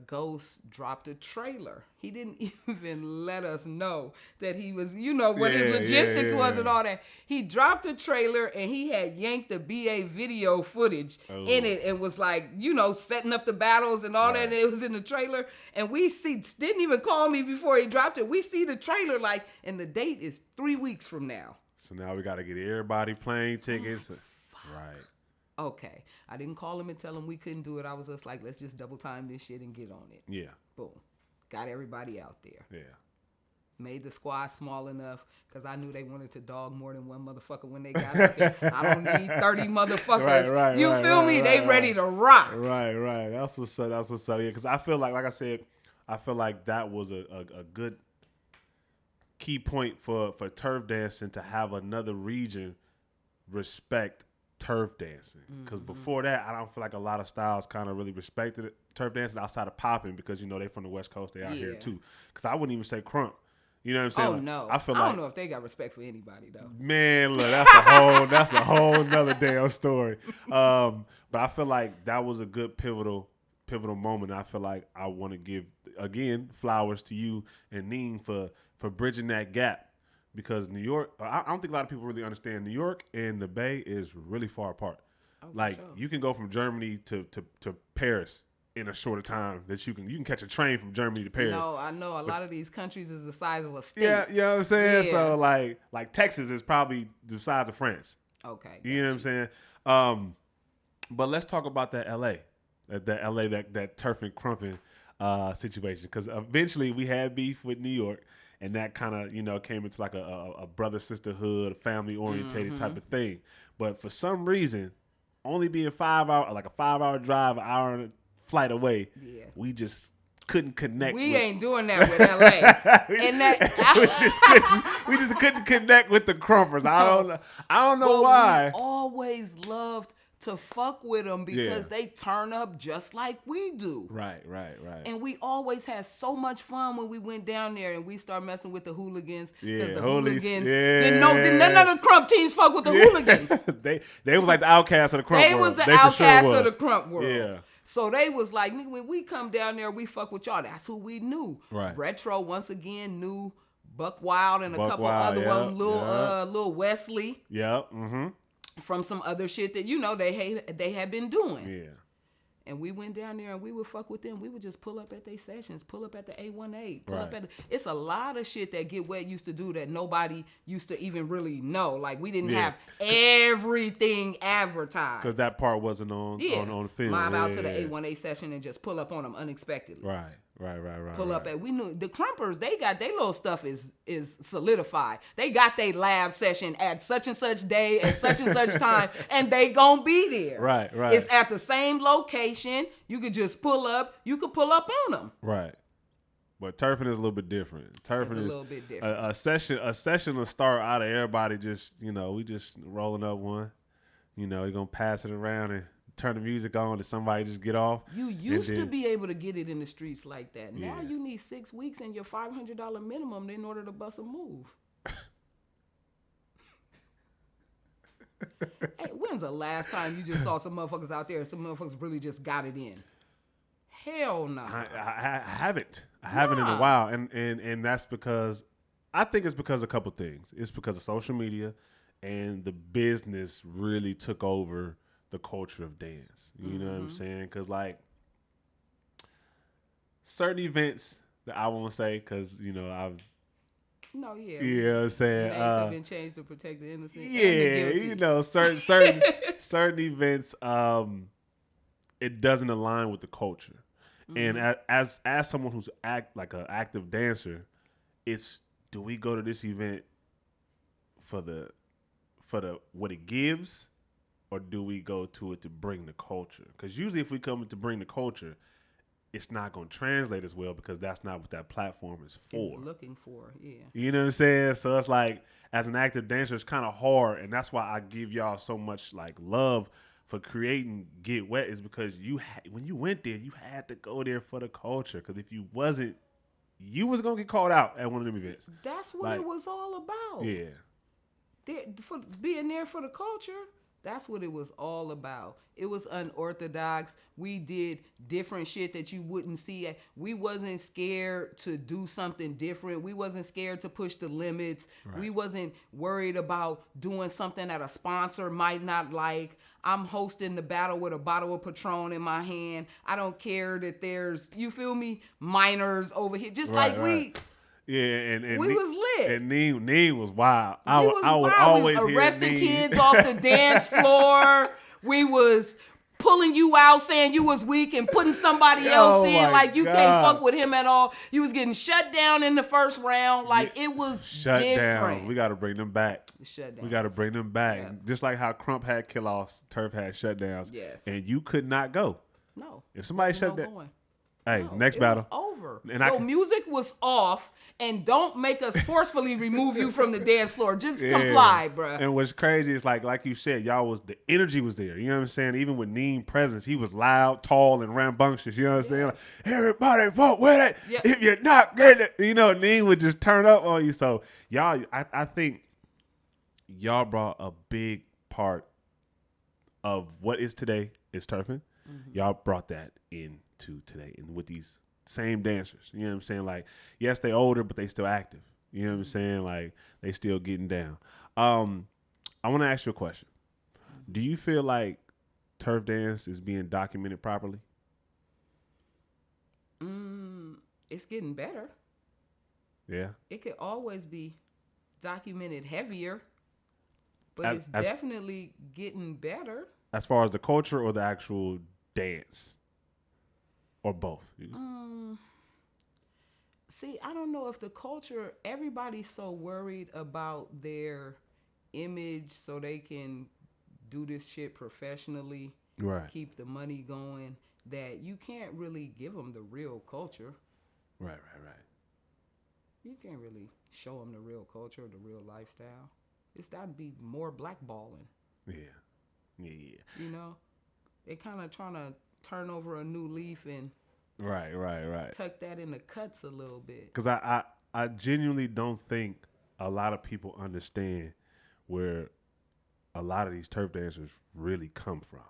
Ghost dropped a trailer. He didn't even let us know that he was, what his logistics was and all that. He dropped a trailer, and he had yanked the BA video footage in it and was like, setting up the battles and all that. And it was in the trailer. And we didn't even call me before he dropped it. We see the trailer and the date is 3 weeks from now. So now we got to get everybody plane tickets. Right. Okay. I didn't call him and tell him we couldn't do it. I was just like, let's just double time this shit and get on it. Yeah. Boom. Got everybody out there. Yeah. Made the squad small enough because I knew they wanted to dog more than one motherfucker when they got out there. I don't need 30 motherfuckers. Right, you feel me? They ready to rock. Right. That's what's up. Yeah, because I feel like I said, I feel like that was a good key point for turf dancing to have another region respect turf dancing, because before that I don't feel like a lot of styles kind of really respected it, turf dancing outside of popping, because they from the West Coast, they out here too, because I wouldn't even say crump, you know what I'm saying? Oh no, I don't know if they got respect for anybody though, man. Look, that's a whole nother damn story. But I feel like that was a good pivotal moment. I feel like I want to give again flowers to you and Neen for bridging that gap. Because New York, I don't think a lot of people really understand, New York and the Bay is really far apart. Oh, like sure. You can go from Germany to Paris in a shorter time that you can catch a train from Germany to Paris. No, I know a lot of these countries is the size of a state. Yeah, you know what I'm saying? Yeah. So like Texas is probably the size of France. Okay. You know what I'm saying? But let's talk about that LA, that turf and crumping situation, because eventually we had beef with New York. And that kind of, came into like a brother sisterhood, a family orientated type of thing. But for some reason, only being 5 hour, like a 5 hour drive, an hour flight away, we just couldn't connect. We ain't doing that with LA. we just couldn't connect with the crumpers. I don't know why. We always loved to fuck with them because they turn up just like we do. Right. And we always had so much fun when we went down there and we started messing with the hooligans. Yeah, the hooligans didn't know, none of the crump teams fuck with the hooligans. They was like the outcasts of the crump world. They was the outcasts of the crump world. Yeah. So they was like, when we come down there, we fuck with y'all. That's who we knew. Right. Retro, once again, knew Buck Wild and a couple other ones, Lil Wesley. Yep. Mm-hmm. From some other shit that they had been doing. Yeah. And we went down there and we would fuck with them. We would just pull up at their sessions, pull up at the A18, pull up at it's a lot of shit that Get Wet used to do that nobody used to even really know. Like we didn't have everything advertised. Because that part wasn't on film. Mob out to the A18 session and just pull up on them unexpectedly. Right. Pull up at, we knew the Crumpers, they got their little stuff is solidified. They got their lab session at such and such day at such and such time, and they gonna be there. Right. It's at the same location. You could just pull up. You could pull up on them. Right. But turfing is a little bit different. Turfing is a little bit different. A session will start out of everybody just, we just rolling up one. You're gonna pass it around and turn the music on and somebody just get off. You used to be able to get it in the streets like that. Now you need 6 weeks and your $500 minimum in order to bust a move. Hey, when's the last time you just saw some motherfuckers out there and some motherfuckers really just got it in? Hell no. I haven't. I haven't in a while. And that's because, I think it's because of a couple things. It's because of social media and the business really took over the culture of dance. You know what I'm saying? Because like certain events that I won't say, because I've no, yeah. You know what I'm saying? Names have been changed to protect the innocent. Yeah, certain events, it doesn't align with the culture. And as someone who's like an active dancer, it's, do we go to this event for the what it gives, or do we go to it to bring the culture? Because usually if we come to bring the culture, it's not going to translate as well because that's not what that platform is for. It's looking for, yeah. You know what I'm saying? So it's like, as an active dancer, it's kind of hard, and that's why I give y'all so much like love for creating Get Wet, is because when you went there, you had to go there for the culture. Because if you wasn't, you was gonna get called out at one of them events. That's what it was all about. Yeah. For being there for the culture, that's what it was all about. It was unorthodox. We did different shit that you wouldn't see. We wasn't scared to do something different. We wasn't scared to push the limits. Right. We wasn't worried about doing something that a sponsor might not like. I'm hosting the battle with a bottle of Patron in my hand. I don't care that there's, you feel me, minors over here. Just right, like we... Yeah, and we was lit. And Neem was wild. I would always hear arresting kids off the dance floor. We was pulling you out, saying you was weak, and putting somebody else in like you can't fuck with him at all. You was getting shut down in the first round. Like it was shut different. Downs. We got to bring them back. Shutdowns. We got to bring them back. Yeah. Just like how Crump had kill-offs, Turf had shutdowns. Yes. And you could not go. No. If somebody shut down. Hey, no, next battle. It was over. And music was off, and don't make us forcefully remove you from the dance floor. Just comply, bruh. And what's crazy is like you said, the energy was there. You know what I'm saying? Even with Neem presence, he was loud, tall, and rambunctious. You know what I'm saying? Like, everybody vote with it. Yeah. If you're not getting it, Neem would just turn up on you. So y'all, I think y'all brought a big part of what is today is turfing. Mm-hmm. Y'all brought that into today, and with these same dancers, you know what I'm saying? Like, yes, they older, but they still active. You know what I'm saying? Like, they still getting down. I want to ask you a question. Do you feel like turf dance is being documented properly? It's getting better. Yeah. It could always be documented heavier, but it's definitely getting better. As far as the culture or the actual dance? Or both? See, I don't know if the culture, everybody's so worried about their image so they can do this shit professionally, right? Keep the money going, that you can't really give them the real culture. Right. You can't really show them the real culture, the real lifestyle. It's got to be more blackballing. Yeah. You know, they kind of trying to turn over a new leaf and right. tuck that in the cuts a little bit. Because I genuinely don't think a lot of people understand where a lot of these turf dancers really come from.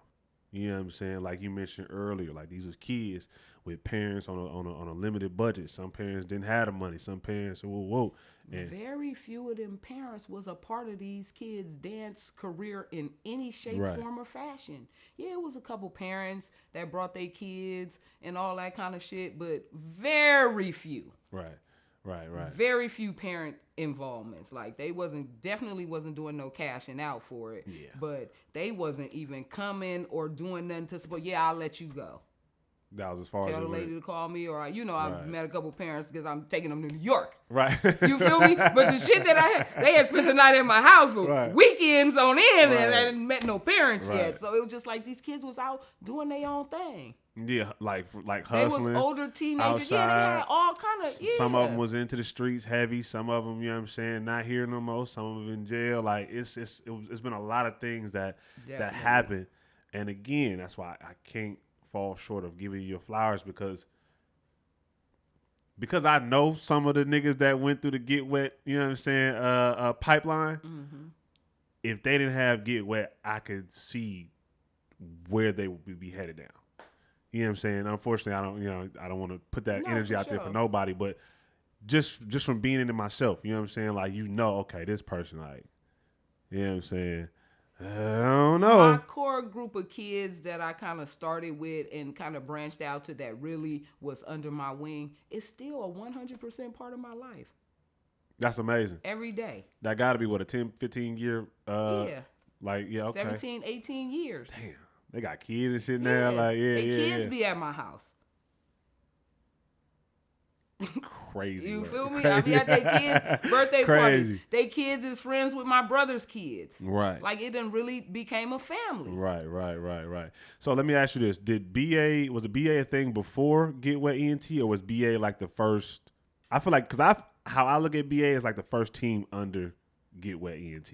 You know what I'm saying? Like you mentioned earlier, like these was kids with parents on a limited budget. Some parents didn't have the money. Some parents, whoa. And very few of them parents was a part of these kids' dance career in any shape, form, or fashion. Yeah, it was a couple parents that brought their kids and all that kind of shit, but very few. Right. Very few parent involvements. Like they definitely wasn't doing no cashing out for it. Yeah. But they wasn't even coming or doing nothing to support. Yeah, I'll let you go. That was as far as tell the lady to call me, or I've met a couple parents because I'm taking them to New York. Right. You feel me? But the shit that they had spent the night at my house for weekends on end, and I didn't met no parents yet. So it was just like these kids was out doing their own thing. Yeah, like They hustling. was older teenagers. Outside. Yeah, they had all kind of. Yeah. Some of them was into the streets heavy. Some of them, you know what I'm saying, not here no more. Some of them in jail. Like it's been a lot of things that happened. And again, that's why I can't fall short of giving you your flowers because I know some of the niggas that went through the Get Wet, you know what I'm saying, pipeline. Mm-hmm. If they didn't have Get Wet, I could see where they would be headed down. You know what I'm saying? Unfortunately, I don't want to put that energy out there for nobody, but just from being in it myself, you know what I'm saying? Like, okay, this person, like, you know what I'm saying? I don't know. My core group of kids that I kind of started with and kind of branched out to that really was under my wing is still a 100% part of my life. That's amazing. Every day. That got to be, what, a 10, 15 year? Yeah. Like, yeah, okay. 17, 18 years. Damn. They got kids and shit now. Like, kids be at my house. crazy. You work. feel me? Crazy. I be at their kids' birthday Crazy. parties. They kids is friends with my brother's kids. Right. Like it done really became a family. Right. So let me ask you this: was BA a thing before Get Wet Ent, or was BA like the first? I feel like how I look at BA is like the first team under Get Wet Ent.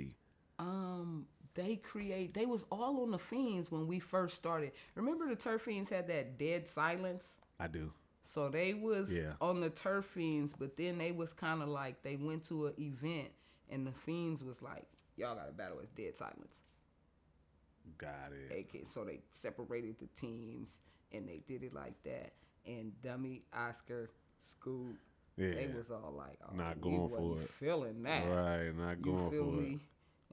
They was all on the Fiends when we first started. Remember the Turf Fiends had that dead silence? I do. So they was on the Turf Fiends, but then they was kind of like, they went to an event and the Fiends was like, y'all got to battle as dead silence. Got it. So they separated the teams and they did it like that. And Dummy, Oscar, Scoot, they was all like, oh, not going for it. Feeling that. Right, not going for it.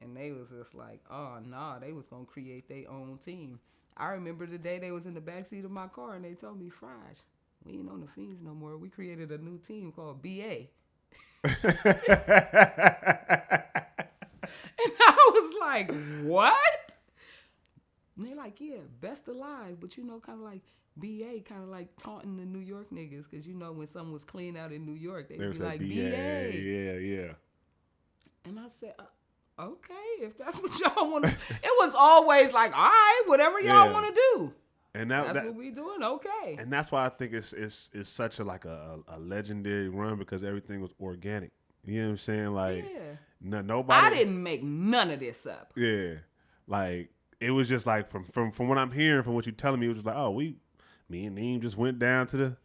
And they was just like, oh, nah, they was going to create their own team. I remember the day they was in the backseat of my car and they told me, Fraj, we ain't on the Fiends no more. We created a new team called BA. And I was like, what? And they're like, yeah, best alive. But, kind of like BA, kind of like taunting the New York niggas. Because, when something was clean out in New York, they'd be like, BA. Yeah. And I said, okay, if that's what y'all want to do. It was always like, all right, whatever y'all want to do. And that's what we doing, okay. And that's why I think it's such a legendary run, because everything was organic. You know what I'm saying? Like, nobody. I didn't make none of this up. Yeah, like it was just like from what I'm hearing, from what you're telling me, it was just like, me and Neem just went down to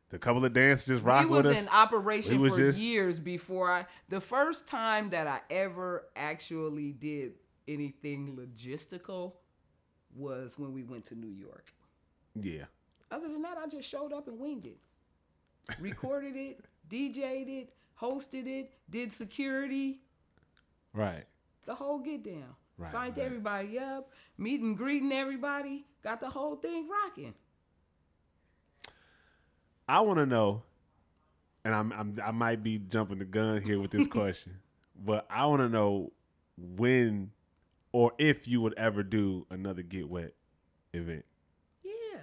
the couple of dances, just rock with us. We was in operation for years before the first time that I ever actually did anything logistical was when we went to New York. Yeah. Other than that, I just showed up and winged it. Recorded it, DJ'd it, hosted it, did security. Right. The whole get down. Right, Signed everybody up, meet and greeting everybody, got the whole thing rocking. I want to know, and I might be jumping the gun here with this question, but I want to know when or if you would ever do another Get Wet event. Yeah.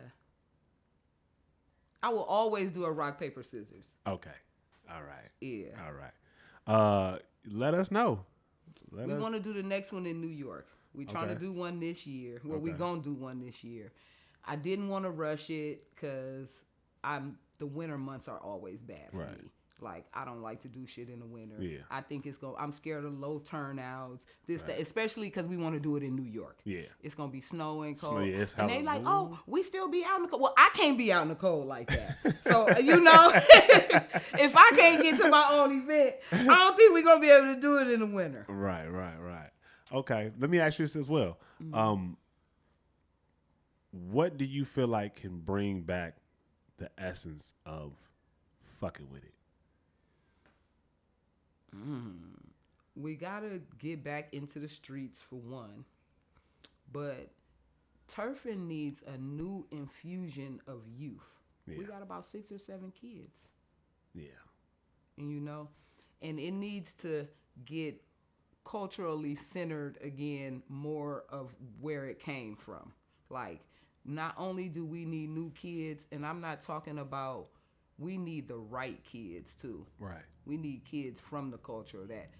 I will always do a rock, paper, scissors. Okay. All right. Yeah. All right. Let us know. We want to do the next one in New York. We're trying to do one this year. Well, we're going to do one this year. I didn't want to rush it because the winter months are always bad for me. Like, I don't like to do shit in the winter. Yeah. I think I'm scared of low turnouts. That, especially because we want to do it in New York. Yeah. It's going to be snowing, cold. And they like, we still be out in the cold. Well, I can't be out in the cold like that. So, if I can't get to my own event, I don't think we're going to be able to do it in the winter. Right. Okay. Let me ask you this as well. Mm-hmm. What do you feel like can bring back the essence of fucking with it? We gotta get back into the streets for one, but turfing needs a new infusion of youth. Yeah. We got about 6 or 7 kids. Yeah. And it needs to get culturally centered again, more of where it came from. Like, not only do we need new kids, and I'm not talking about, we need the right kids too. Right. We need kids from the culture that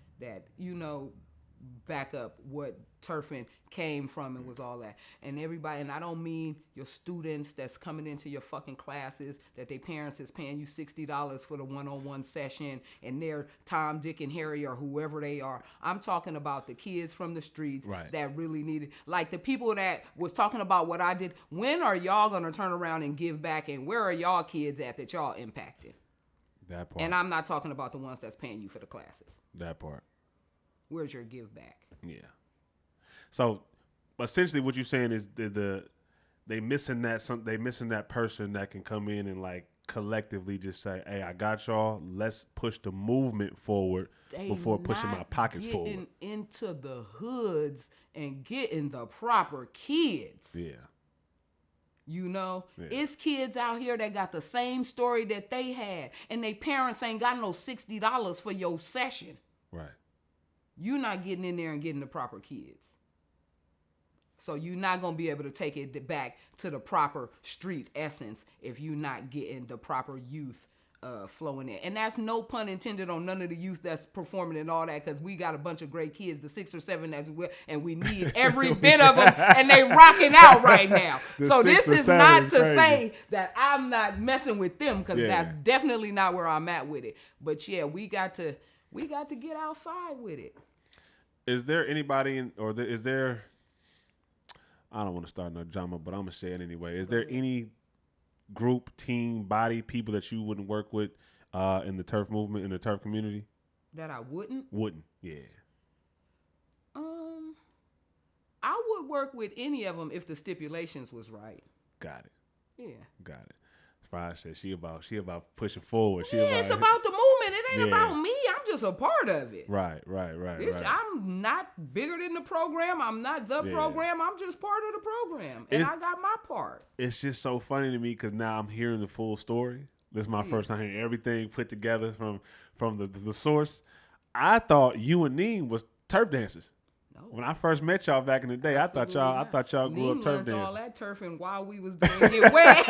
back up what turfing came from and was all that. And everybody, and I don't mean your students that's coming into your fucking classes that their parents is paying you $60 for the one-on-one session and they're Tom, Dick, and Harry or whoever they are. I'm talking about the kids from the streets that really need it. Like the people that was talking about what I did. When are y'all going to turn around and give back, and where are y'all kids at that y'all impacted? That part. And I'm not talking about the ones that's paying you for the classes. That part. Where's your give back? Yeah. So essentially what you're saying is they missing that person that can come in and like collectively just say, hey, I got y'all. Let's push the movement forward before pushing my pockets forward. Into the hoods and getting the proper kids. Yeah. It's kids out here that got the same story that they had, and their parents ain't got no $60 for your session. Right. You're not getting in there and getting the proper kids. So you're not going to be able to take it back to the proper street essence if you're not getting the proper youth flowing in. And that's no pun intended on none of the youth that's performing and all that, because we got a bunch of great kids, the 6 or 7 as well, and we need every bit of them, and they rocking out right now. So this is not to say that I'm not messing with them, because that's definitely not where I'm at with it. But yeah, we got to get outside with it. Is there anybody is there, I don't want to start no drama, but I'm going to say it anyway. Is there any group, team, body, people that you wouldn't work with in the turf movement, in the turf community? That I wouldn't? Wouldn't, yeah. I would work with any of them if the stipulations was right. Got it. Yeah. Got it. Fraj said she about pushing forward. It's about the movement. It ain't about me. I'm just a part of it. Right. I'm not bigger than the program. I'm not the program. I'm just part of the program. And I got my part. It's just so funny to me because now I'm hearing the full story. This is my first time hearing everything put together from the source. I thought you and Neem was turf dancers. No. When I first met y'all back in the day, I thought y'all grew up turf dancing. All that turfing while we was doing it wet.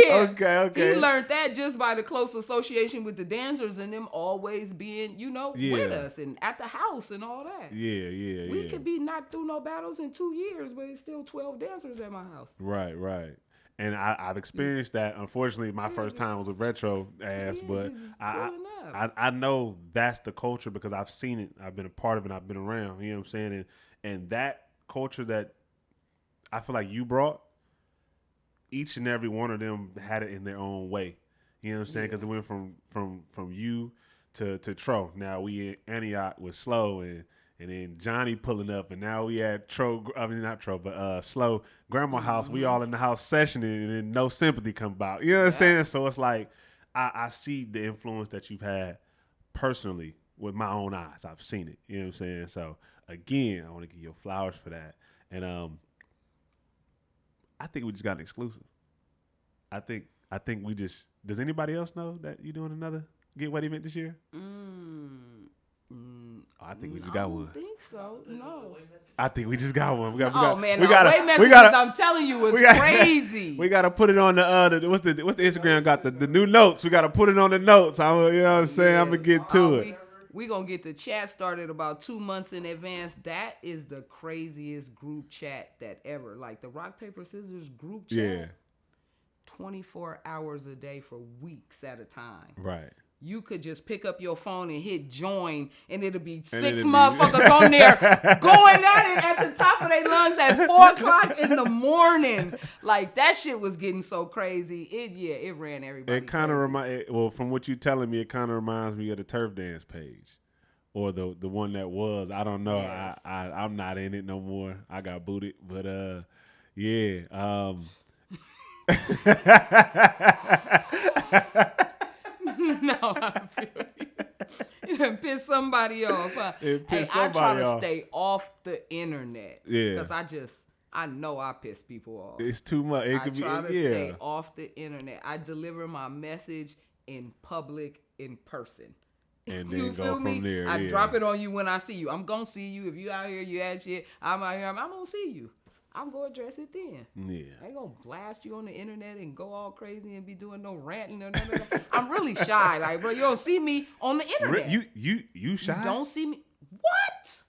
Okay. He learned that just by the close association with the dancers and them always being, with us and at the house and all that. Yeah. We could be not through no battles in 2 years, but it's still 12 dancers at my house. Right. And I've experienced that. Unfortunately, my first time was a retro ass, but I know that's the culture because I've seen it. I've been a part of it. I've been around. You know what I'm saying? And that culture that I feel like you brought, each and every one of them had it in their own way. You know what I'm saying? Because it went from you to Tro. Now we in Antioch with Slow and then Johnny pulling up, and now we at Slow Grandma house. We all in the house sessioning, and then No Sympathy come about. You know what I'm saying? So it's like I see the influence that you've had personally with my own eyes. I've seen it. You know what I'm saying? So again, I want to give you flowers for that. And I think we just got an exclusive. I think we just. Does anybody else know that you're doing another Get Wet event this year? I think we just got one. I don't think so. No. I think we just got one. I'm telling you, it's crazy. We gotta put it on the what's the Instagram got the new notes. We gotta put it on the notes. You know what I'm saying? I'm gonna get to it. We gonna get the chat started about 2 months in advance. That is the craziest group chat that ever. Like the rock, paper, scissors group chat. Yeah. 24 hours a day for weeks at a time. Right. You could just pick up your phone and hit join, and it'll be 6 motherfuckers on there going at it at the top of their lungs at 4 o'clock in the morning. Like, that shit was getting so crazy. It ran everybody. It kind of from what you're telling me, it kind of reminds me of the turf dance page, or the one that was. I don't know. Yes. I'm not in it no more. I got booted, but yeah. No, I feel you. You done piss somebody off. Huh? I try to stay off the internet. Yeah. Because I know I piss people off. It's too much. I try to stay off the internet. I deliver my message in public, in person. And then go from there. I drop it on you when I see you. I'm going to see you. If you out here, you ask shit, I'm out here, I'm going to see you. I'm going to address it then. Yeah. I ain't going to blast you on the internet and go all crazy and be doing no ranting or nothing. I'm really shy. Like, bro, you don't see me on the internet. You shy? You don't see me. What?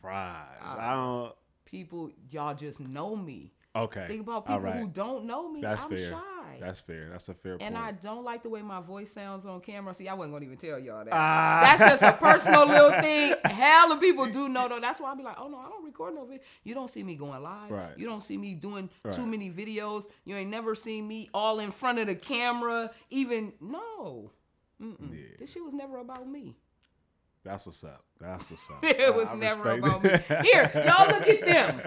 Fraj. People, y'all just know me. Okay. Think about people who don't know me. I'm shy. That's fair. That's a fair point. And I don't like the way my voice sounds on camera. See, I wasn't going to even tell y'all that. That's just a personal little thing. Hell of people do know, though. That's why I be like, oh, no, I don't record no video. You don't see me going live. Right. You don't see me doing too many videos. You ain't never seen me all in front of the camera. No. Yeah. This shit was never about me. That's what's up. It was never about me. Here, y'all look at them.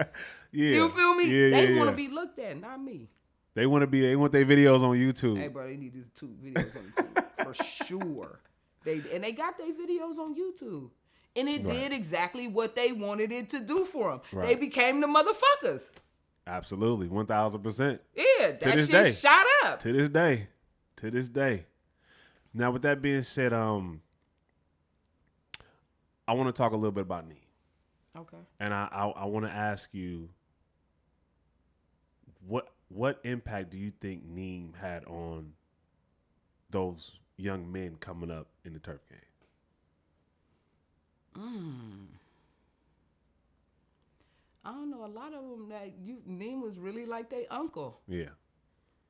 Yeah. You feel me? Yeah, they want to be looked at, not me. They want their videos on YouTube. Hey, bro, they need these 2 videos on YouTube for sure. They got their videos on YouTube. And it did exactly what they wanted it to do for them. Right. They became the motherfuckers. Absolutely. 1,000%. Yeah, that shit shot up. To this day. Now, with that being said, I want to talk a little bit about Neem. Okay. And I want to ask you, what impact do you think Neem had on those young men coming up in the turf game? I don't know. A lot of them Neem was really like their uncle. Yeah.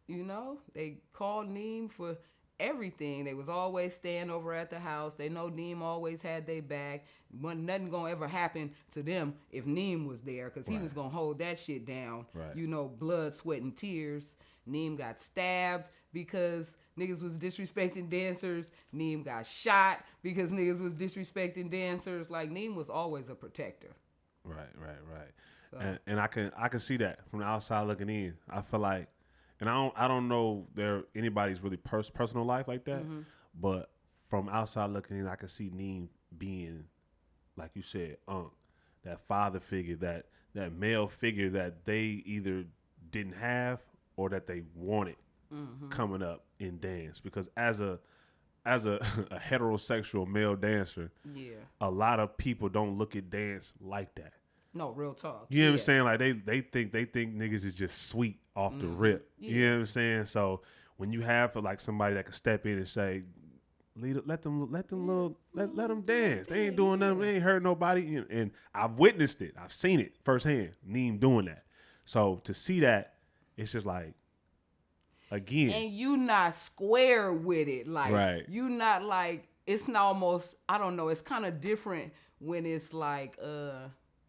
You know, they called Neem for everything. They was always staying over at the house. They know Neem always had their back. Wasn't nothing gonna ever happen to them if Neem was there, because he was gonna hold that shit down. Right. You know, blood, sweat, and tears. Neem got stabbed because niggas was disrespecting dancers. Neem got shot because niggas was disrespecting dancers. Like, Neem was always a protector. Right. So. And I can see that from the outside looking in. I feel like, and I don't know anybody's really personal life like that, but from outside looking in, I can see Neem being, like you said, that father figure, that male figure that they either didn't have or that they wanted coming up in dance. Because as a heterosexual male dancer, a lot of people don't look at dance like that. No, real talk. You know what I'm saying? Like they think niggas is just sweet off the rip. Yeah. You know what I'm saying? So when you have like somebody that can step in and say, let them dance. They ain't doing nothing. They ain't hurt nobody. And I've witnessed it. I've seen it firsthand. Neem doing that. So to see that, it's just like, again. And you not square with it. Like, you not like, it's not almost, I don't know, it's kind of different when it's like,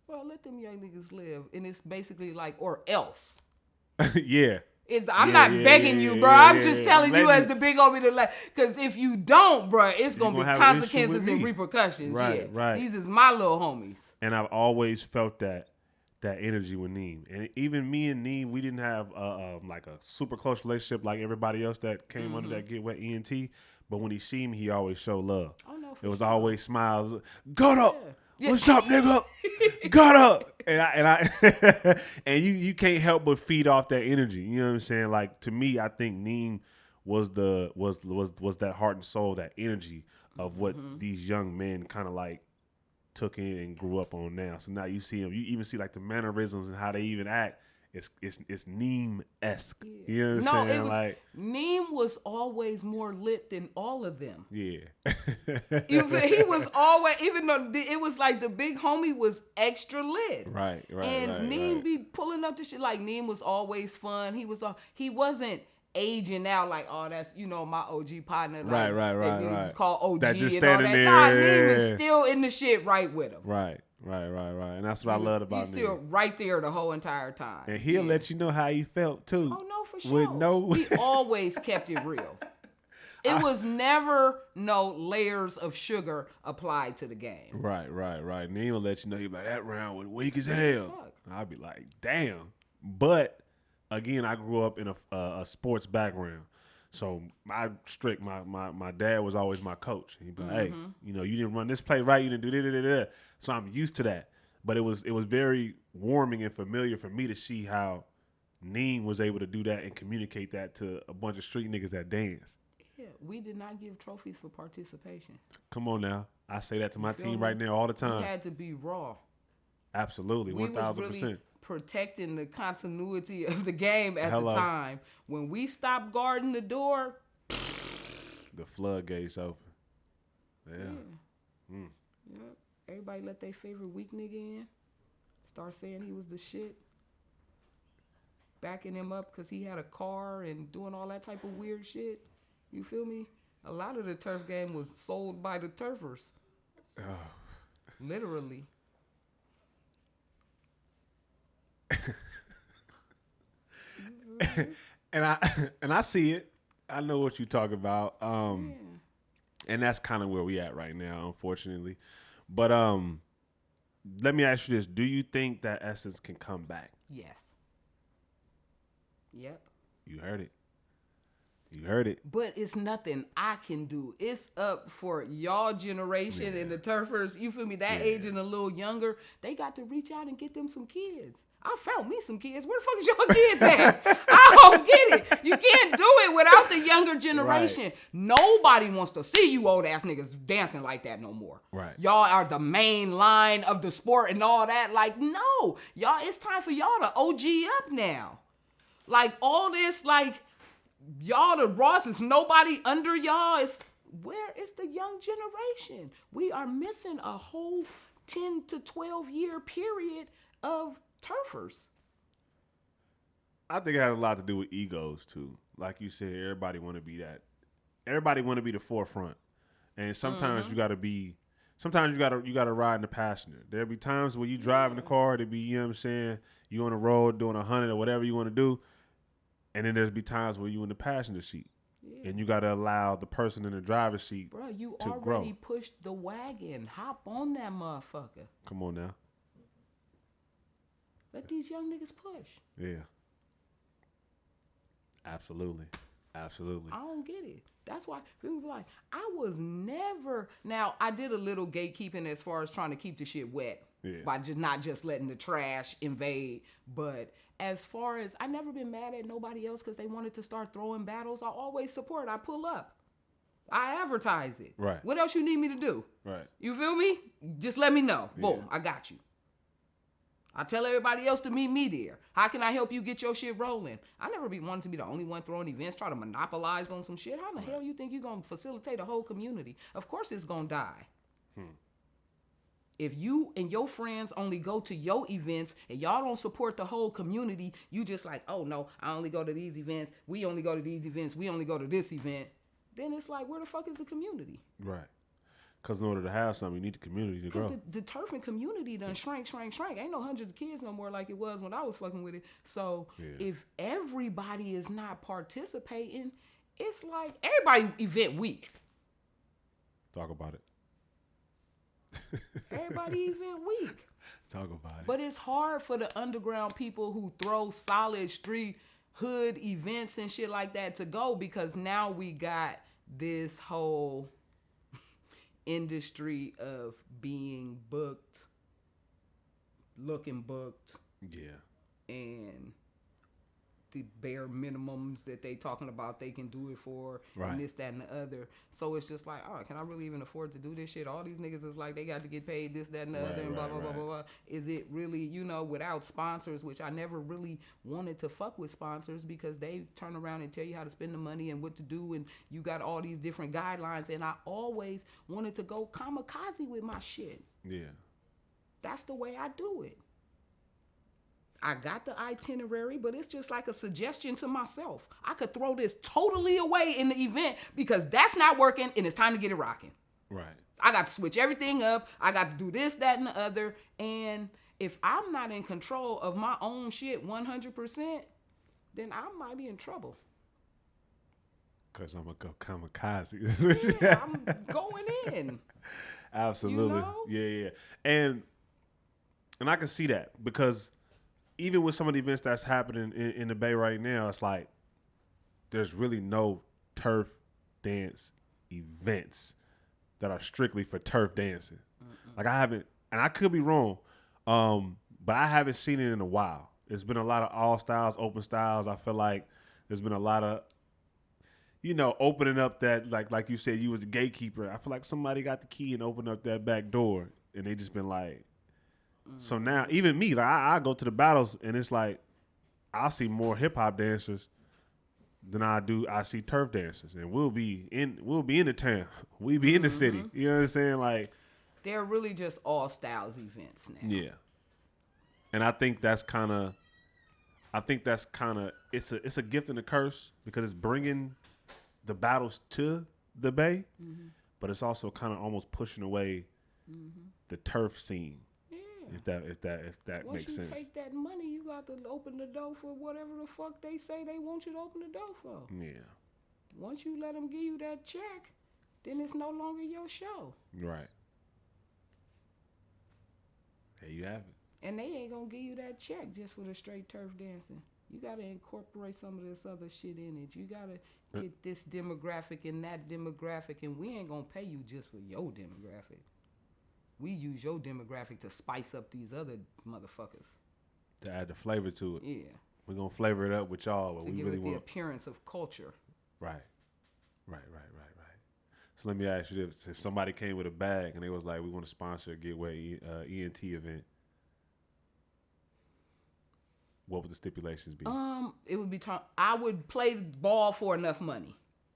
well, let them young niggas live. And it's basically like, or else. Yeah. I'm not begging you, bro. I'm just telling you as the big homie to like, because if you don't, bro, it's going to be consequences and repercussions. Right. These is my little homies. And I've always felt that energy with Neem. And even me and Neem, we didn't have like a super close relationship like everybody else that came under that Get Wet Ent. But when he see me, he always showed love. Oh, no, it was always smiles. Got up. Yeah. What's up, nigga? Got up. And you can't help but feed off that energy. You know what I'm saying? Like, to me, I think Neem was that heart and soul, that energy of what these young men kind of like took in and grew up on now. So now you see him, you even see like the mannerisms and how they even act. It's Neem-esque. Yeah. You know what I'm saying? Like, Neem was always more lit than all of them. Yeah. He was always, even though it was like the big homie was extra lit. Right. And Neem be pulling up the shit. Like, Neem was always fun. He wasn't aging out like, oh, that's, my OG partner. Like, right. Called OG that just and all standing that. there. Nah, Neem is still in the shit right with him. Right. And that's what I loved about Neem. He's still right there the whole entire time. And he'll let you know how he felt too. Oh, no, for sure. We always kept it real. It was never no layers of sugar applied to the game. Right. Neem will let you know, he'll be like, that round was weak as hell. I'll be like, damn. But again, I grew up in a sports background. So my dad was always my coach. He'd be like, hey, you didn't run this play right, you didn't do da. So I'm used to that. But it was very warming and familiar for me to see how Neem was able to do that and communicate that to a bunch of street niggas that dance. Yeah, we did not give trophies for participation. Come on now. I say that to my team right now all the time. We had to be raw. Absolutely, 1,000%. Really protecting the continuity of the game at the time. When we stopped guarding the door, the floodgates open. Yeah. Yep. Everybody let their favorite weak nigga in. Start saying he was the shit. Backing him up because he had a car and doing all that type of weird shit. You feel me? A lot of the turf game was sold by the turfers. Oh. Literally. and I see it. I know what you talk about. And that's kind of where we at right now, unfortunately. But let me ask you this: do you think that essence can come back? Yes. Yep. You heard it. You heard it. But it's nothing I can do. It's up for y'all generation and the turfers. You feel me? That age and a little younger. They got to reach out and get them some kids. I found me some kids. Where the fuck is y'all kids at? I don't get it. You can't do it without the younger generation. Right. Nobody wants to see you old ass niggas dancing like that no more. Right. Y'all are the main line of the sport and all that. Like, no. Y'all, it's time for y'all to OG up now. Like all this, like y'all the Ross is nobody under y'all. Where is the young generation? We are missing a whole 10 to 12 year period of turfers. I think it has a lot to do with egos too. Like you said, everybody want to be that. Everybody want to be the forefront, and sometimes you got to be. Sometimes you gotta ride in the passenger. There'll be times where you drive in the car. There'll be, you know what I'm saying, you on the road doing 100 or whatever you want to do, and then there's be times where you in the passenger seat, and you gotta allow the person in the driver's seat. Bro, you to already grow. pushed the wagon. Hop on that motherfucker. Come on now. Let these young niggas push. Yeah. Absolutely. I don't get it. That's why people be like, I was never. Now, I did a little gatekeeping as far as trying to keep the shit wet by just not just letting the trash invade. But as far as, I never been mad at nobody else because they wanted to start throwing battles. I always support. I pull up. I advertise it. Right. What else you need me to do? Right. You feel me? Just let me know. Yeah. Boom, I got you. I tell everybody else to meet me there. How can I help you get your shit rolling? I never be wanting to be the only one throwing events, try to monopolize on some shit. How the hell you think you gonna facilitate a whole community? Of course it's gonna die. If you and your friends only go to your events and y'all don't support the whole community, you just like, oh no, I only go to these events. We only go to these events. We only go to this event. Then it's like, where the fuck is the community? Right. Because in order to have something, you need the community to grow. Because the turfing community done shrank. Ain't no hundreds of kids no more like it was when I was fucking with it. So if everybody is not participating, it's like everybody event week. Talk about it. Everybody event week. Talk about it. But it's hard for the underground people who throw solid street hood events and shit like that to go, because now we got this whole industry of being booked, looking booked, and the bare minimums that they talking about they can do it for, and this, that, and the other. So it's just like, oh, can I really even afford to do this shit? All these niggas is like, they got to get paid this, that, and the other, and blah, blah, blah, blah, blah. Is it really, without sponsors, which I never really wanted to fuck with sponsors, because they turn around and tell you how to spend the money and what to do, and you got all these different guidelines, and I always wanted to go kamikaze with my shit. Yeah. That's the way I do it. I got the itinerary, but it's just like a suggestion to myself. I could throw this totally away in the event because that's not working and it's time to get it rocking. Right. I got to switch everything up. I got to do this, that, and the other. And if I'm not in control of my own shit 100%, then I might be in trouble. Because I'm going to go kamikaze. Yeah, I'm going in. Absolutely. Yeah. And I can see that, because even with some of the events that's happening in the Bay right now, it's like there's really no turf dance events that are strictly for turf dancing. Like I haven't, and I could be wrong, but I haven't seen it in a while. It's been a lot of all styles, open styles. I feel like there's been a lot of, opening up that, like you said, you was a gatekeeper. I feel like somebody got the key and opened up that back door, and they just been like. So now, even me, like I go to the battles, and it's like I'll see more hip hop dancers than I see turf dancers, and we'll be in the town, we be in the city. You know what I'm saying? Like they're really just all styles events now. Yeah, and I think that's kind of it's a gift and a curse, because it's bringing the battles to the Bay, but it's also kind of almost pushing away the turf scene. If that makes sense. Once you take that money, you got to open the door for whatever the fuck they say they want you to open the door for. Yeah. Once you let them give you that check, then it's no longer your show. Right. There you have it. And they ain't gonna give you that check just for the straight turf dancing. You gotta incorporate some of this other shit in it. You gotta get this demographic and that demographic, and we ain't gonna pay you just for your demographic. We use your demographic to spice up these other motherfuckers. To add the flavor to it. Yeah. We're going to flavor it up with y'all. But to we give really it the appearance of culture. Right. So let me ask you this. If somebody came with a bag and they was like, we want to sponsor a Get Wet Ent event, What would the stipulations be? It would be I would play ball for enough money.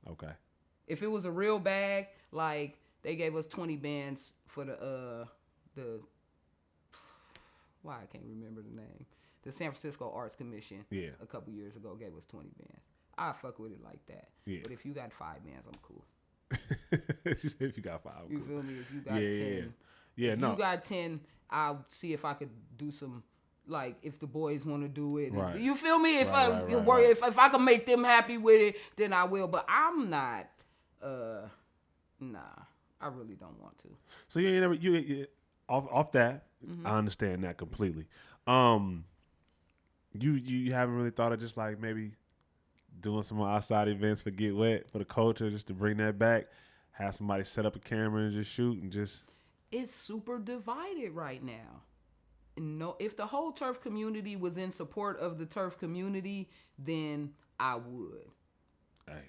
Okay. If it was a real bag, like they gave us 20 bands for the why I can't remember the name. The San Francisco Arts Commission. Yeah. A couple years ago gave us 20 bands. I fuck with it like that. Yeah. But if you got 5 bands, I'm cool. If you got 5, I'm you cool. feel me? If you got 10, yeah, if no. you got 10, I'll see if I could do some. Like if the boys want to do it, right. You feel me? If right. If I can make them happy with it, then I will. But I'm not. Nah, I really don't want to. So you ain't never you off that. Mm-hmm. I understand that completely. You haven't really thought of just like maybe doing some more outside events for Get Wet for the culture, just to bring that back. Have somebody set up a camera and just shoot and just. It's super divided right now. No, if the whole turf community was in support of the turf community, then I would. Hey,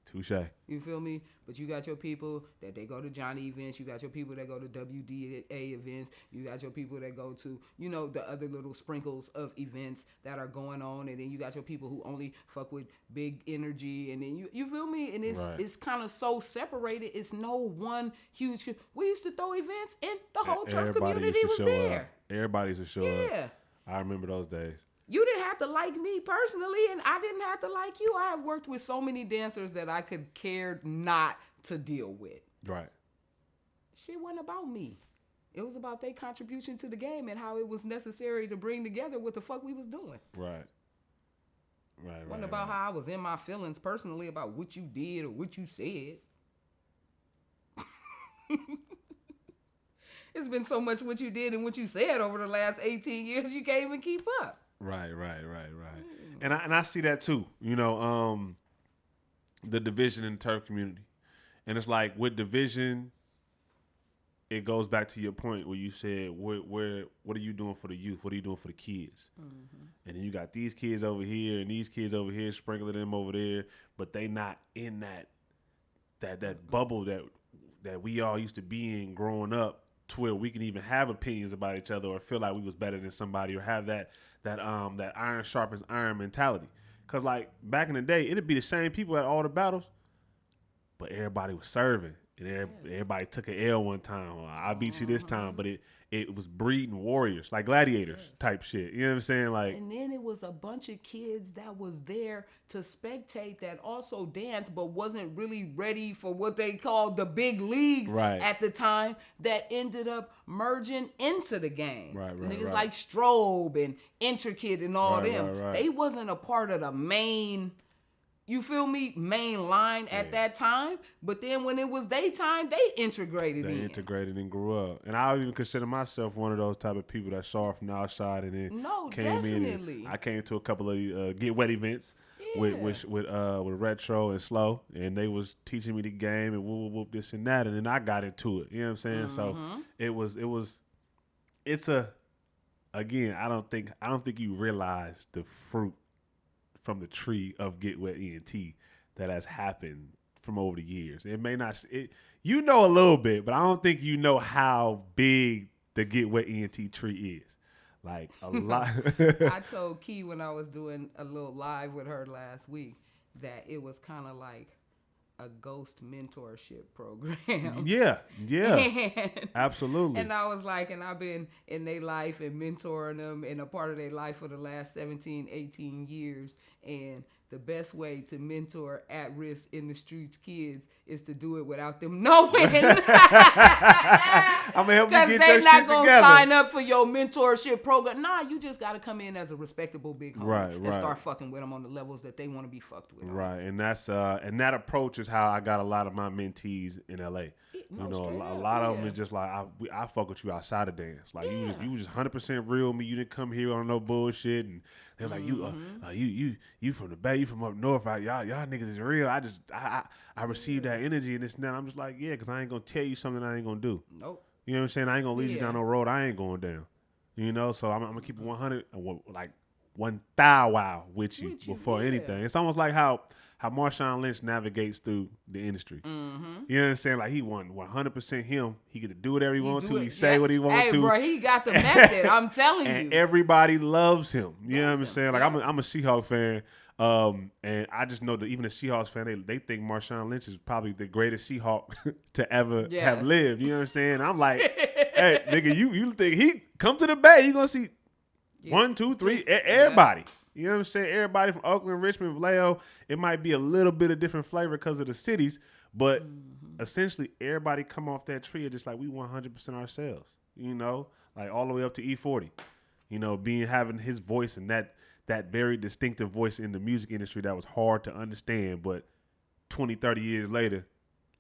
touche. You feel me? But you got your people that they go to Johnny events. You got your people that go to WDA events. You got your people that go to, the other little sprinkles of events that are going on. And then you got your people who only fuck with big energy. And then you feel me? And it's kind of so separated. It's no one huge. We used to throw events and the whole turf community was there. Everybody used to show up. Yeah. I remember those days. You didn't have to like me personally, and I didn't have to like you. I have worked with so many dancers that I could care not to deal with. Right. Shit wasn't about me. It was about their contribution to the game and how it was necessary to bring together what the fuck we was doing. Right. It wasn't about how I was in my feelings personally about what you did or what you said. It's been so much what you did and what you said over the last 18 years, you can't even keep up. Right. And I see that too. The division in the turf community. And it's like with division, it goes back to your point where you said, what are you doing for the youth? What are you doing for the kids? Mm-hmm. And then you got these kids over here and these kids over here, sprinkling them over there, but they not in that bubble that we all used to be in growing up, to where we can even have opinions about each other or feel like we was better than somebody or have that iron sharpens iron mentality. Cause like back in the day, it'd be the same people at all the battles, but everybody was serving and everybody took an L one time. I beat you this time, but it was breeding warriors, like gladiators type shit. You know what I'm saying? Like, and then it was a bunch of kids that was there to spectate that also dance, but wasn't really ready for what they called the big leagues at the time, that ended up merging into the game. Niggas like Strobe and Intricate and all them. They wasn't a part of the main. You feel me? Main line at that time. But then when it was daytime, they integrated in. They integrated and grew up. And I even consider myself one of those type of people that saw it from the outside and then came in. And I came to a couple of Get Wet events with Retro and Slow. And they was teaching me the game and whoop, this and that. And then I got into it. You know what I'm saying? So again, I don't think you realize the fruit from the tree of Get Wet Ent that has happened from over the years. It may not, a little bit, but I don't think you know how big the Get Wet Ent tree is. Like a lot. I told Key when I was doing a little live with her last week that it was kind of like a ghost mentorship program. Yeah. Absolutely. And I was like, and I've been in their life and mentoring them and a part of their life for the last 17, 18 years. And the best way to mentor at-risk in the streets kids is to do it without them knowing. I'm gonna help you get your shit together. Because they're not going to sign up for your mentorship program. Nah, you just got to come in as a respectable big homie and start fucking with them on the levels that they want to be fucked with. Right, and that's and that approach is how I got a lot of my mentees in LA. A lot of them is just like I fuck with you outside of dance. Like you was just 100% real with me. You didn't come here on no bullshit. And they're like you from the Bay, you from up north. Y'all niggas is real. I received that energy and this and that. I'm just like because I ain't gonna tell you something I ain't gonna do. Nope. You know what I'm saying? I ain't gonna lead you down no road I ain't going down. So I'm gonna keep it 100. Like one thou wow with you before anything. It's almost like how Marshawn Lynch navigates through the industry. Mm-hmm. You know what I'm saying? Like he won 100% him. He get to do whatever he wants to. He say what he wants to. Hey, bro, he got the method. I'm telling you. And everybody loves him. You know what I'm saying? Like I'm a Seahawks fan. And I just know that even the Seahawks fan, they think Marshawn Lynch is probably the greatest Seahawk to ever have lived. You know what I'm saying? I'm like, hey, nigga, you think he come to the Bay, you gonna see 1, 2, 3, everybody. You know what I'm saying? Everybody from Oakland, Richmond, Vallejo. It might be a little bit of different flavor because of the cities, but essentially everybody come off that tree just like we 100% ourselves. You know, like all the way up to E40. You know, having his voice and that very distinctive voice in the music industry that was hard to understand, but 20, 30 years later,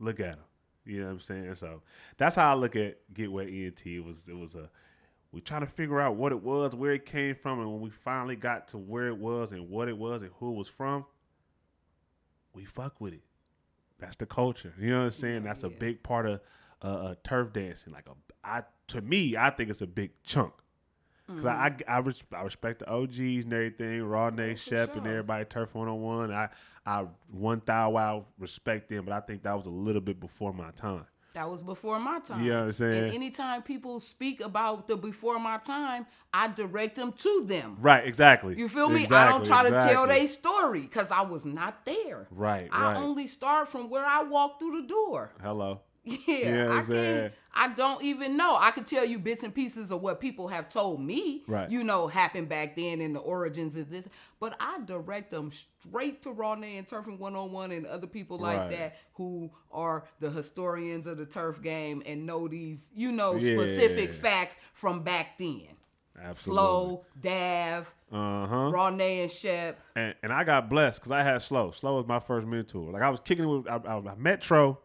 look at him. You know what I'm saying? So that's how I look at Get Wet Ent. We trying to figure out what it was, where it came from, and when we finally got to where it was and what it was and who it was from, we fuck with it. That's the culture. You know what I'm saying? That's a big part of turf dancing. Like to me, I think it's a big chunk. Because I respect the OGs and everything, Rodney, Shep, and everybody, Turf 101. I one thou wow respect them, but I think that was a little bit before my time. That was before my time. You know what I'm saying? And anytime people speak about the before my time, I direct them to them. Right, exactly. You feel me? I don't try to tell their story because I was not there. Right, I only start from where I walked through the door. Hello. Yeah, I don't even know. I could tell you bits and pieces of what people have told me, happened back then and the origins of this. But I direct them straight to Rodney and Turfing 101 and other people like that who are the historians of the turf game and know these, specific facts from back then. Absolutely. Slow, Dav, Rodney and Shep. And I got blessed because I had Slow. Slow was my first mentor. Like I was kicking it with, I met Tro.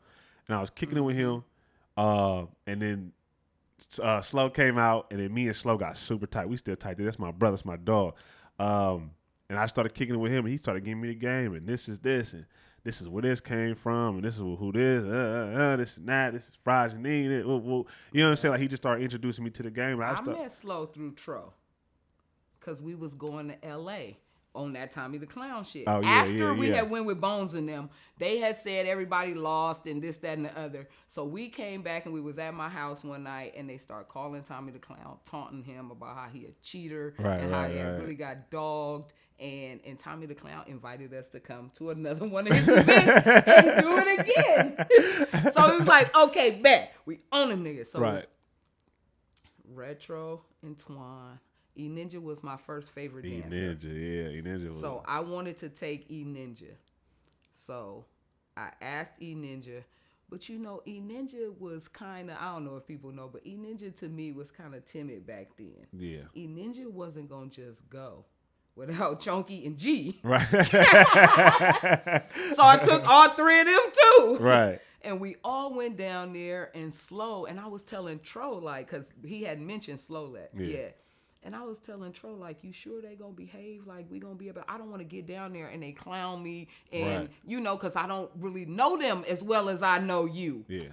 And I was kicking it with him, and then Slow came out, and then me and Slow got super tight. We still tight. That's my brother. That's my dog. And I started kicking it with him, and he started giving me the game. And this is this, and this is where this came from, and this is who this, this and that. This is Fraj and Need. You know what I'm saying? Like he just started introducing me to the game. I met Slow through Tro, because we was going to L.A. on that Tommy the Clown shit. After we had went with Bones and them, they had said everybody lost and this, that, and the other. So we came back and we was at my house one night and they started calling Tommy the Clown, taunting him about how he a cheater and how he really got dogged. And Tommy the Clown invited us to come to another one of his events and do it again. So it was like, okay, bet. We own them niggas. So it was Retro and Twan. E-Ninja was my first favorite dancer. E-Ninja was. So I wanted to take E-Ninja. So I asked E-Ninja, but E-Ninja was kind of, I don't know if people know, but E-Ninja to me was kind of timid back then. Yeah. E-Ninja wasn't going to just go without Chunky and G. Right. So I took all three of them too. Right. And we all went down there and Slow, and I was telling Tro, like, because he had mentioned Slowlet. Yeah. And I was telling Tro, like, you sure they gonna behave? Like, we gonna be able, I don't want to get down there and they clown me. And, because I don't really know them as well as I know you. Yeah.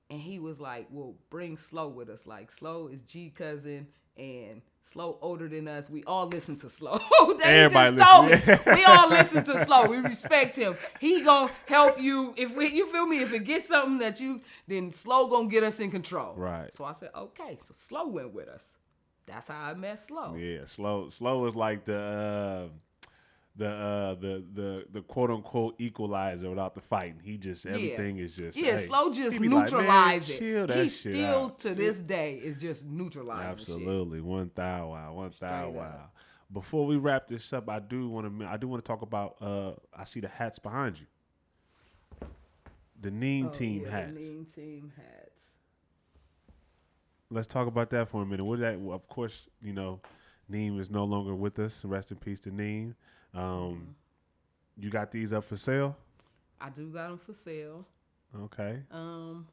And he was like, well, bring Slow with us. Like, Slow is G cousin and Slow older than us. We all listen to Slow. Everybody just told me. We all listen to Slow. We respect him. He gonna help you. You feel me? If it gets something that then Slow gonna get us in control. Right. So I said, okay. So Slow went with us. That's how I met Slow. Yeah, Slow is like the quote unquote equalizer without the fighting. He just everything is just Slow just neutralizes it. He still to this day is just neutralizing. Absolutely, shit. One thou wow. Before we wrap this up, I do want to talk about. I see the hats behind you. The Neem Team hats. The Neem Team hats. Let's talk about that for a minute. Of course, Neem is no longer with us. Rest in peace to Neem. You got these up for sale? I do got them for sale. Okay.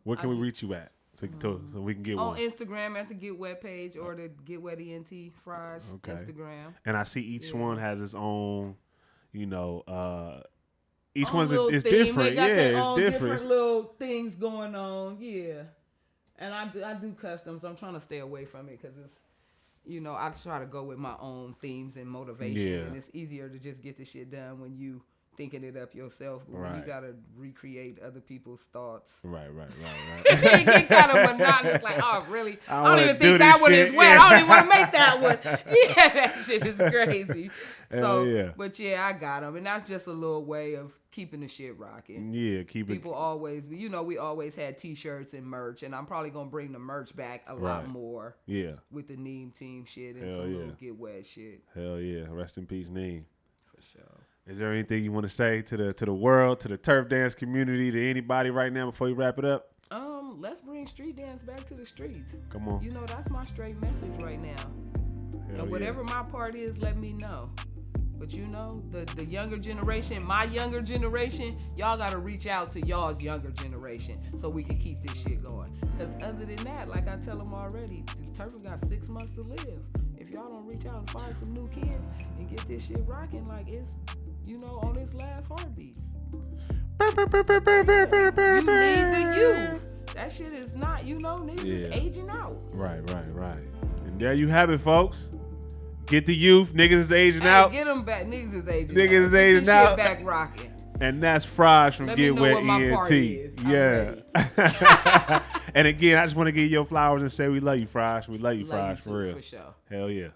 Where can we reach you at so we can get one? On Instagram at the Get Wet page or the Get Wet Ent Fraj Instagram. And I see each one has its own, each one's is different. It's different. Little things going on. Yeah. And I do customs. I'm trying to stay away from it because you know, I try to go with my own themes and motivation. Yeah. And it's easier to just get the shit done when you thinking it up yourself. But Right. when you got to recreate other people's thoughts. Right. It get kind of monotonous. Like, oh, really? I don't even think this that one shit. is wet. I don't even want to make that one. Yeah, that shit is crazy. So, yeah. But yeah, I got them. And that's just a little way of keeping the shit rocking. Yeah, People always, you know, we always had T-shirts and merch. And I'm probably going to bring the merch back a lot more. Yeah. With the Neem team shit and Hell some yeah. little Get Wet shit. Hell yeah. Rest in peace, Neem. For sure. Is there anything you want to say to the world, to the turf dance community, to anybody right now before you wrap it up? Let's bring street dance back to the streets. Come on. You know, that's my straight message right now. Hell And whatever my part is, let me know. But you know, the younger generation, my younger generation, y'all got to reach out to y'all's younger generation so we can keep this shit going. Because other than that, like I tell them already, the turf got 6 months to live. If y'all don't reach out and find some new kids and get this shit rocking, like it's, you know, on its last heartbeats. You need the youth. That shit is not, you know, niggas is aging out. Right. And there you have it, folks. Get the youth. Niggas is aging out. Get them back. Niggas is aging out. Is aging out. Shit back rocking. And that's Fraj from Get Wet Ent. Yeah. And again, I just want to give you your flowers and say we love you, Fraj. We love you, Fraj, for real. For sure. Hell yeah.